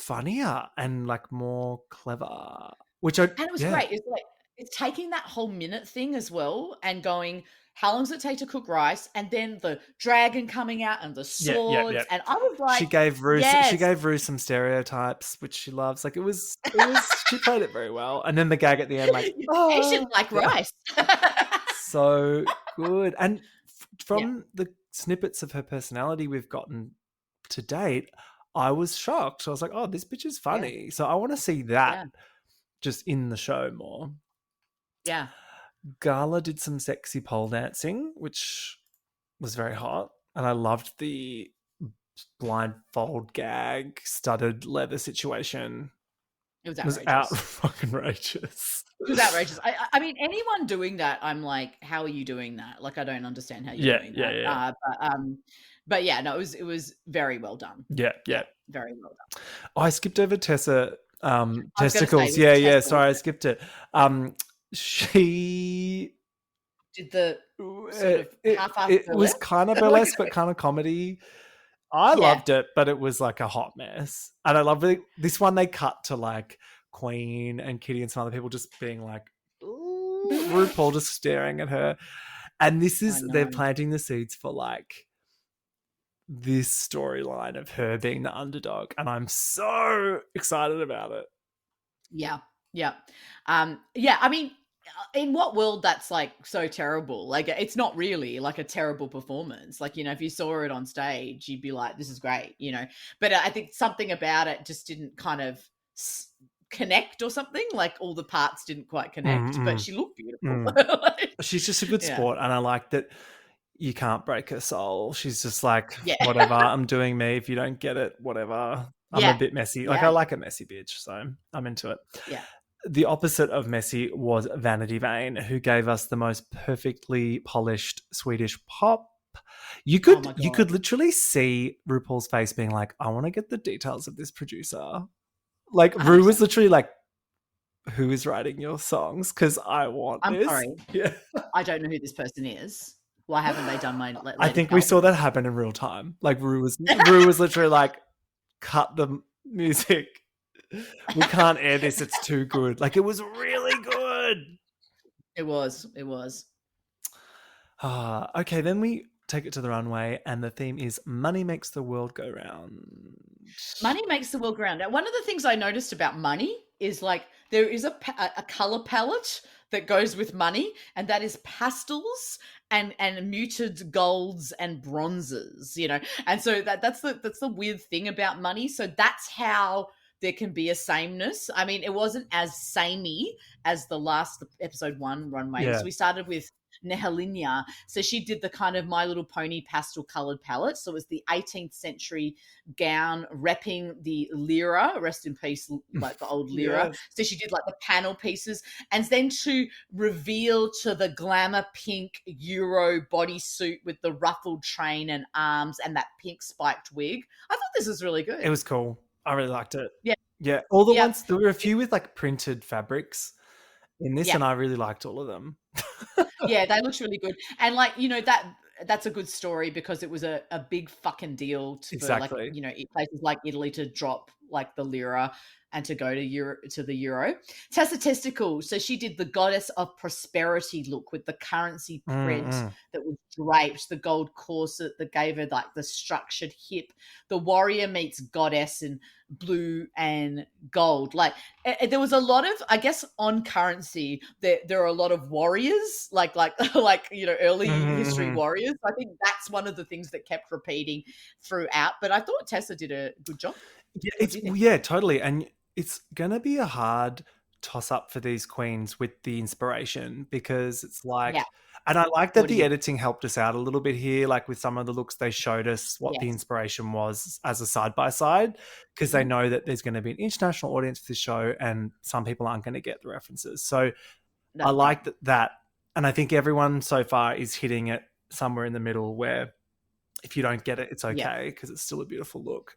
funnier and like more clever, which I And it was great. It's like it's taking that whole minute thing as well and going, how long does it take to cook rice? And then the dragon coming out and the swords. And I was like, she gave yes. Rue some stereotypes, which she loves. Like it was she played it very well. And then the gag at the end, like, Asian like rice. So good. And from the snippets of her personality we've gotten to date, I was shocked. I was like, oh, this bitch is funny. So I want to see that just in the show more. Yeah. Gala did some sexy pole dancing, which was very hot. And I loved the blindfold gag, studded leather situation. It was outrageous. It was fucking outrageous. It was outrageous. I mean, anyone doing that, I'm like, how are you doing that? Like, I don't understand how you're doing that. Yeah. But yeah, no, it was very well done. Yeah. Very well done. Oh, I skipped over Tessa. Testicles. Sorry, I skipped it. She did the sort of it was kind of burlesque, but kind of comedy. I loved it, but it was like a hot mess. And I love this one. They cut to like Queen and Kitty and some other people just being like, RuPaul just staring at her. And this is, they're planting the seeds for like this storyline of her being the underdog. And I'm so excited about it. Yeah. I mean, in what world that's like so terrible? Like, it's not really like a terrible performance. Like, you know, if you saw it on stage, you'd be like, this is great, you know. But I think something about it just didn't kind of connect or something. Like all the parts didn't quite connect, but she looked beautiful. She's just a good sport. And I like that you can't break her soul. She's just like, whatever, I'm doing me. If you don't get it, whatever. I'm a bit messy. Like I like a messy bitch, so I'm into it. Yeah. The opposite of messy was Vanity Vane, who gave us the most perfectly polished Swedish pop. You could literally see RuPaul's face being like, I want to get the details of this producer. Like Ru was literally like, who is writing your songs? Because I want this. I'm sorry. Yeah. I don't know who this person is. Why haven't they done my I think we saw that happen in real time. Like Ru was literally like, cut the music. We can't air this. It's too good. Like it was really good. It was. Okay, then we take it to the runway, and the theme is "Money Makes the World Go Round." Money makes the world go round. One of the things I noticed about money is like there is a color palette that goes with money, and that is pastels and muted golds and bronzes. You know, and so that's the weird thing about money. So that's how there can be a sameness. I mean, it wasn't as samey as the last episode 1 runway. So we started with Nehalinya. So she did the kind of My Little Pony pastel colored palette. So it was the 18th century gown repping the lira, rest in peace, like the old lira. So she did like the panel pieces. And then to reveal to the glamour pink Euro bodysuit with the ruffled train and arms and that pink spiked wig. I thought this was really good. It was cool. I really liked it. Yeah. All the ones, there were a few with like printed fabrics in this, and I really liked all of them. Yeah, they looked really good. And like, you know, that's a good story because it was a big fucking deal for like, you know, places like Italy to drop like the lira and to go to the euro. Tessa Testicle, so she did the goddess of prosperity look with the currency print that was draped, the gold corset that gave her like the structured hip, the warrior meets goddess in blue and gold. Like there was a lot of, I guess, on currency there are a lot of warriors, like you know, early history warriors. I think that's one of the things that kept repeating throughout. But I thought Tessa did a good job. Yeah, totally. And it's gonna be a hard toss up for these queens with the inspiration, because it's like, and I like that the editing helped us out a little bit here. Like with some of the looks, they showed us what the inspiration was as a side by side, because they know that there's going to be an international audience for this show, and some people aren't going to get the references. So I like that, and I think everyone so far is hitting it somewhere in the middle, where if you don't get it, it's okay, because it's still a beautiful look.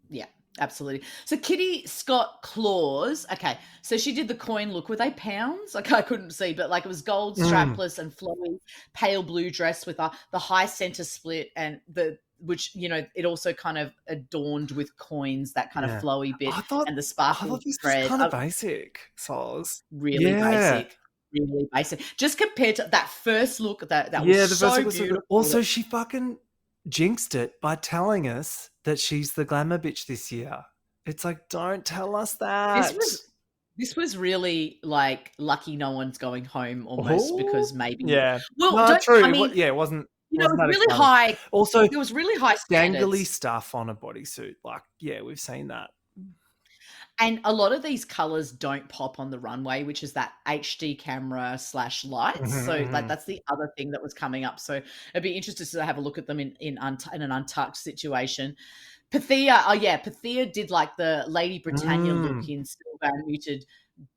Yeah, absolutely. So Kitty Scott Claus, okay, so she did the coin look. Were they pounds? Like I couldn't see, but like it was gold strapless and flowy, pale blue dress with the high center split, and the which, you know, it also kind of adorned with coins, that kind of Yeah. flowy bit, and the I sparkle thought this was thread. kind of basic, Soz. Really Yeah. basic. Really basic. Just compared to that first look, that Yeah, was the so first look was so good. beautiful. Also, she fucking jinxed it by telling us that she's the glamour bitch this year. It's like, don't tell us that. This was really like lucky no one's going home almost, because maybe yeah. Well, No, true. I mean, it wasn't. you know, it wasn't was that really exciting. high. Also, There was really high dangly standards. stuff on a bodysuit. Like, yeah, we've seen that. And a lot of these colors don't pop on the runway, which is that HD camera / lights. So like that's the other thing that was coming up. So it'd be interesting to have a look at them in an untucked situation. Pythia did like the Lady Britannia look in silver and muted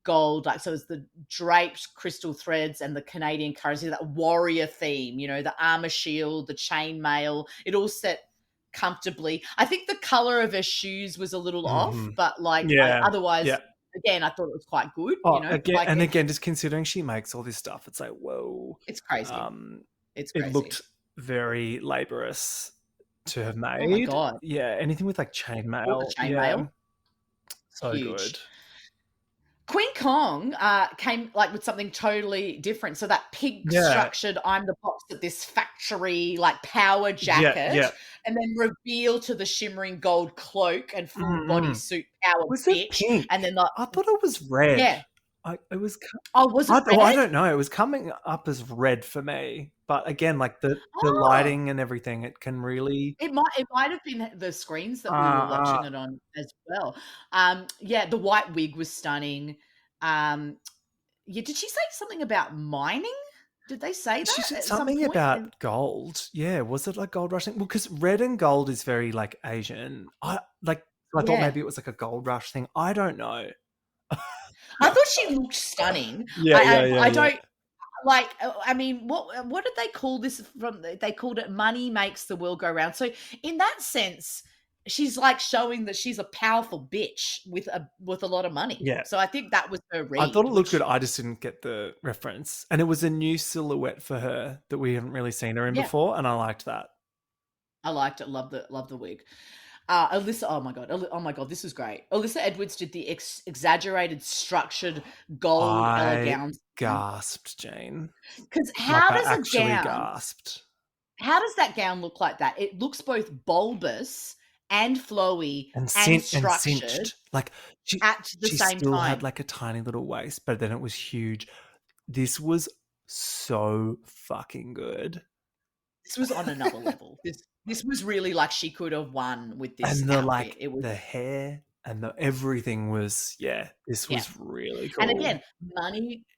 gold, like, so it's the draped crystal threads and the Canadian currency, that warrior theme, you know, the armor shield, the chainmail, it all set comfortably. I think the color of her shoes was a little off, but like otherwise, again, I thought it was quite good. You know, again, just considering she makes all this stuff, it's like, whoa, it's crazy. It's crazy. It looked very laborious to have made. Oh my god! Yeah, anything with like chainmail, so huge. Good. Queen Kong came like with something totally different. So that pig structured, I'm the boss at this factory, like power jacket, and then reveal to the shimmering gold cloak and full bodysuit power bitch. Pink? And then like, I thought it was red. Yeah. It was. Was it red? I don't know. It was coming up as red for me, but again, like the lighting and everything, it can really. It might have been the screens that we were watching it on as well. The white wig was stunning. Did she say something about mining? Did they say that? She said something about gold. Yeah, was it like gold rushing? Well, because red and gold is very like Asian. I thought maybe it was like a gold rush thing. I don't know. I thought she looked stunning. I don't like. I mean, what did they call this? They called it "money makes the world go round." So in that sense, she's like showing that she's a powerful bitch with a lot of money. Yeah. So I think that was her read. I thought it looked good. I just didn't get the reference, and it was a new silhouette for her that we haven't really seen her in before, and I liked that. I liked it. Love the wig. Alyssa, oh my god, this is great. Alyssa Edwards did the exaggerated structured gold elegance. Gasped, Jane. Because how does a gown? Gasped. How does that gown look like that? It looks both bulbous and flowy and structured, and cinched. Like she still had like a tiny little waist, but then it was huge. This was so fucking good. This was on another level. This was really like she could have won with this. And it was the hair and everything was this was really cool. And again,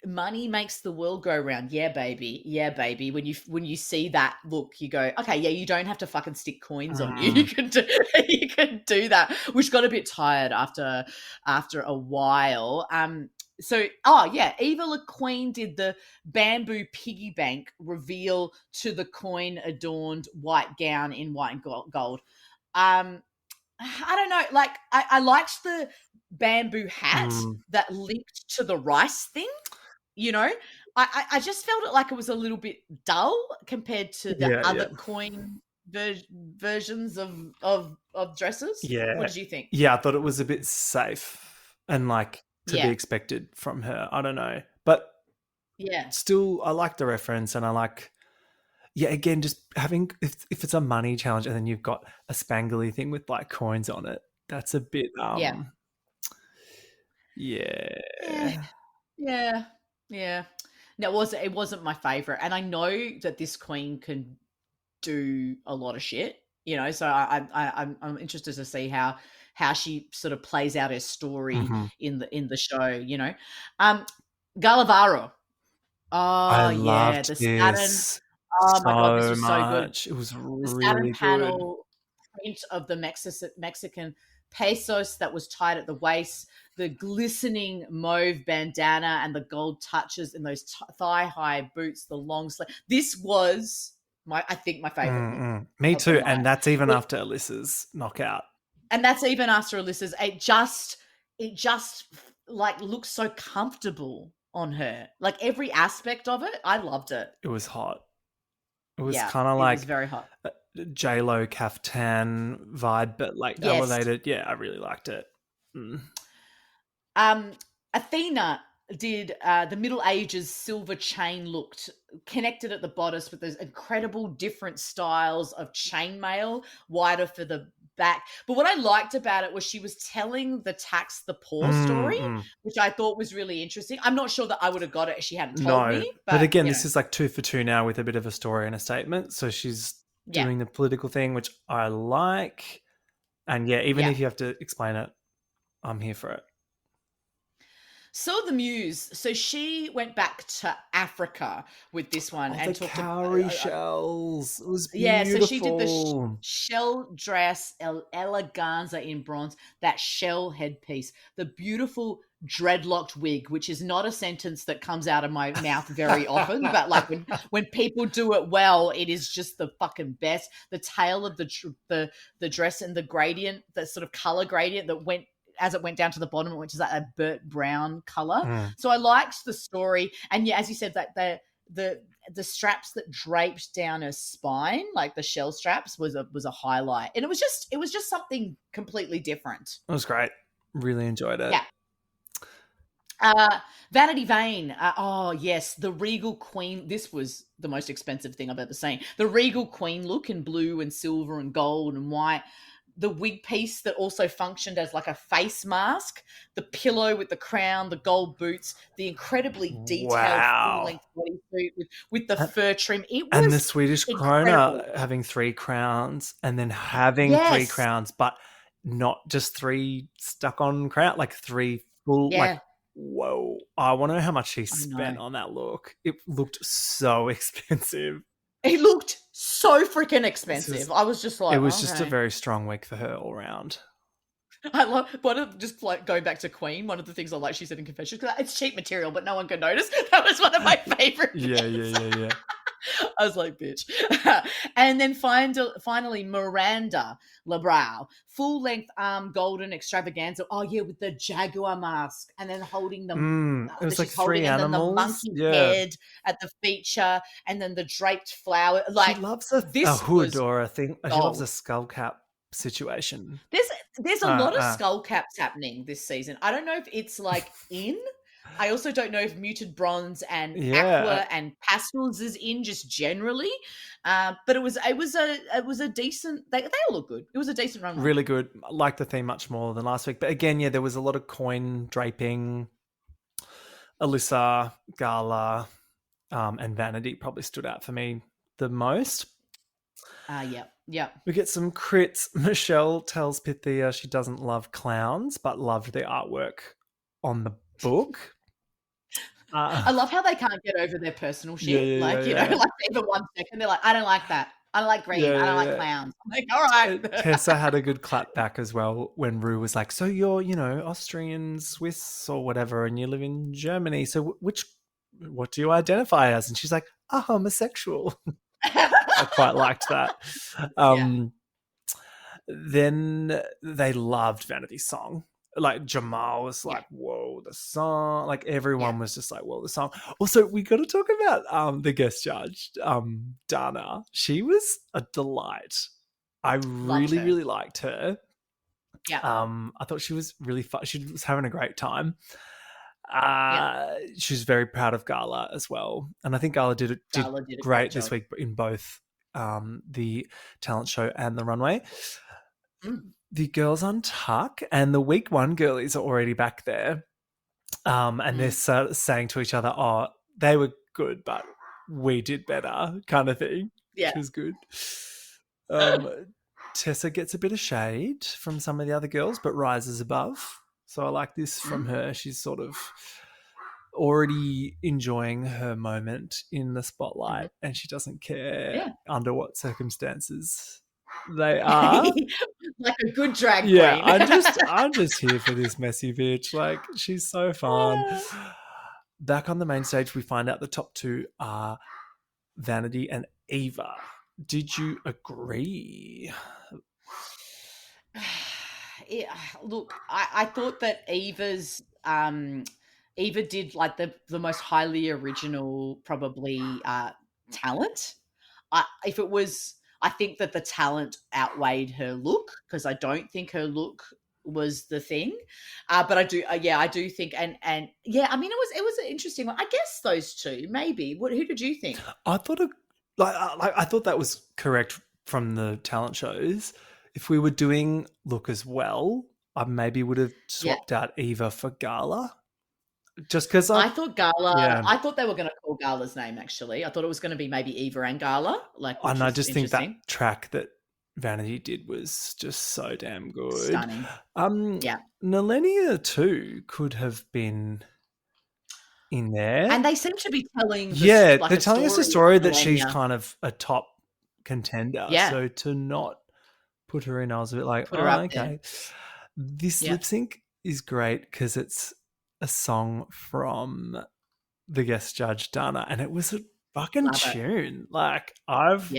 money makes the world go round. Yeah, baby. When you see that look, you go, okay, you don't have to fucking stick coins on you. You can do that, which got a bit tired after a while. Eva LaQueen did the bamboo piggy bank reveal to the coin-adorned white gown in white and gold. I don't know. Like, I liked the bamboo hat that linked to the rice thing. You know, I just felt it like it was a little bit dull compared to the other coin versions of dresses. Yeah. What did you think? Yeah, I thought it was a bit safe and like to be expected from her. I don't know. But still, I like the reference, and I like, again, just having, if it's a money challenge and then you've got a spangly thing with like coins on it, that's a bit, No, it wasn't my favorite. And I know that this queen can do a lot of shit, you know, so I'm interested to see how she sort of plays out her story in the show, you know. Gallavaro. I loved the Saturn. Oh my god, this was so good. It was really the Saturn good. Panel print of the Mexican pesos that was tied at the waist, the glistening mauve bandana and the gold touches in those thigh-high boots, the long sleeve. This was I think my favorite. Me too, and that's even after Alyssa's knockout. And that's even after Alyssa's. It just like looks so comfortable on her. Like every aspect of it, I loved it. It was hot. It was kind of like, it was very hot. J-Lo caftan vibe, but like Yes. elevated. Yeah, I really liked it. Athena did the Middle Ages silver chain looked connected at the bodice with those incredible different styles of chainmail, wider for the back. But what I liked about it was she was telling the tax the poor story, which I thought was really interesting. I'm not sure that I would have got it if she hadn't told me. But again, this is like 2 for 2 now with a bit of a story and a statement. So she's doing the political thing, which I like. And yeah, even if you have to explain it, I'm here for it. So the Muse, so she went back to Africa with this one and the talked cowrie shells. It was beautiful. Yeah, so she did the shell dress eleganza in bronze, that shell headpiece, the beautiful dreadlocked wig, which is not a sentence that comes out of my mouth very often, but like when people do it well, it is just the fucking best. The tail of the dress and the gradient, the sort of color gradient that went as it went down to the bottom, which is like a burnt brown color. So I liked the story, and yeah, as you said, that the straps that draped down her spine, like the shell straps, was a highlight, and it was just something completely different. It was great. Really enjoyed it. Yeah. Vanity Vane. Oh yes, the Regal Queen. This was the most expensive thing I've ever seen. The Regal Queen look in blue and silver and gold and white. The wig piece that also functioned as like a face mask, the pillow with the crown, the gold boots, the incredibly detailed full-length bodysuit with the fur trim. It was and the Swedish krona having 3 crowns and then having 3 crowns, but not just 3 stuck on crown, like 3 full, like, whoa. I want to know how much she spent on that look. It looked so expensive. It looked so freaking expensive. I was just like, it was just a very strong week for her all round. I love just like going back to Queen. One of the things I like, she said in confession, because it's cheap material, but no one can notice. That was one of my favorite. Yeah. I was like, bitch. And then finally, Miranda LeBrow, full length golden extravaganza. Oh yeah, with the jaguar mask, and then holding them. It was like 3 animals. And then the monkey head at the feature, and then the draped flower. Like, she loves a hood or a thing. She loves a skull cap situation. There's a lot of skull caps happening this season. I don't know if it's like in. I also don't know if muted bronze and aqua and pastels is in just generally, but it was a decent. They all look good. It was a decent run. Really good. I like the theme much more than last week. But again, there was a lot of coin draping. Alyssa, Gala, and Vanity probably stood out for me the most. Yeah. We get some crits. Michelle tells Pythia she doesn't love clowns, but loved the artwork on the book. I love how they can't get over their personal shit. Like even 1 second, they're like, I don't like that. I don't like green. I don't like clowns. I'm like, all right. Tessa had a good clap back as well when Ru was like, so you're, Austrian, Swiss or whatever, and you live in Germany. So what do you identify as? And she's like, a homosexual. I quite liked that. Then they loved Vanity's song. Like Jamal was like, whoa, the song. Like everyone was just like, whoa, the song. Also, we got to talk about the guest judge, Dana. She was a delight. I really liked her. Yeah. I thought she was really fun. She was having a great time. She was very proud of Gala as well. And I think Gala did great this week in both the talent show and the runway. The girls on Tuck and the week 1 girlies are already back there. And they're saying to each other, oh, they were good, but we did better kind of thing. Yeah. Which was good. Tessa gets a bit of shade from some of the other girls, but rises above. So I like this from her. She's sort of already enjoying her moment in the spotlight and she doesn't care under what circumstances they are. Like a good drag queen. Yeah, I'm just here for this messy bitch. Like, she's so fun. Back on the main stage, we find out the top 2 are Vanity and Eva. Did you agree? Look, I thought that Eva did like the most highly original probably talent. If it was I think that the talent outweighed her look, because I don't think her look was the thing. But I do, I do think, and yeah, I mean, it was an interesting one. I guess those two, maybe. Who did you think? I thought I thought that was correct from the talent shows. If we were doing look as well, I maybe would have swapped out Eva for Gala. Just because I thought Gala, Yeah. I thought they were going to call Gala's name, actually. I thought it was going to be maybe Eva and Gala. And I just think that track that Vanity did was just so damn good. Stunning. Nalenia too could have been in there. And they seem to be telling they're telling us a story that she's kind of a top contender. Yeah. So to not put her in, I was a bit like, okay. This lip sync is great because it's a song from the guest judge Dana, and it was a fucking tune. Like I've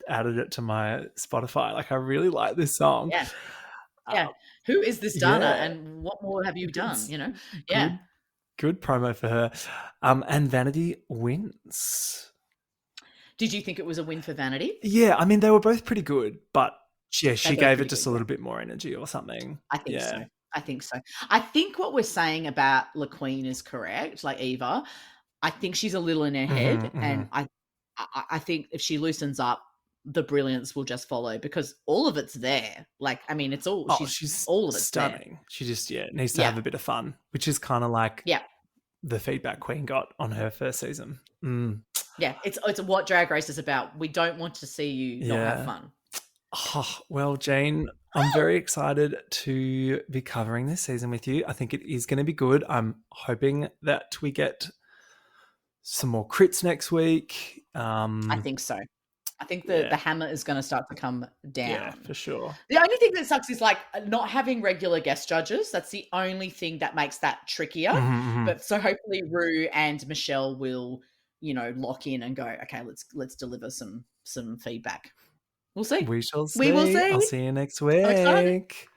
added it to my Spotify. Like I really like this song. Yeah. Who is this Dana, and what more have you done? You know? Yeah. Good promo for her. And Vanity wins. Did you think it was a win for Vanity? Yeah, I mean they were both pretty good, but yeah, she gave it just a little bit more energy or something. I think so. I think so. I think what we're saying about LaQueen is correct, like Eva. I think she's a little in her head, and I think if she loosens up, the brilliance will just follow, because all of it's there. Like, I mean, it's all she's all of it's stunning. There. She just needs to have a bit of fun, which is kind of like the feedback Queen got on her first season. Yeah, it's what Drag Race is about. We don't want to see you not have fun. Oh, well, Jane, I'm very excited to be covering this season with you. I think it is going to be good. I'm hoping that we get some more crits next week. I think so. I think the hammer is going to start to come down. Yeah, for sure. The only thing that sucks is like not having regular guest judges. That's the only thing that makes that trickier. But so hopefully Rue and Michelle will, lock in and go, okay, let's deliver some feedback. We'll see. We shall see. We will see. I'll see you next week.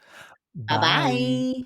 Bye-bye.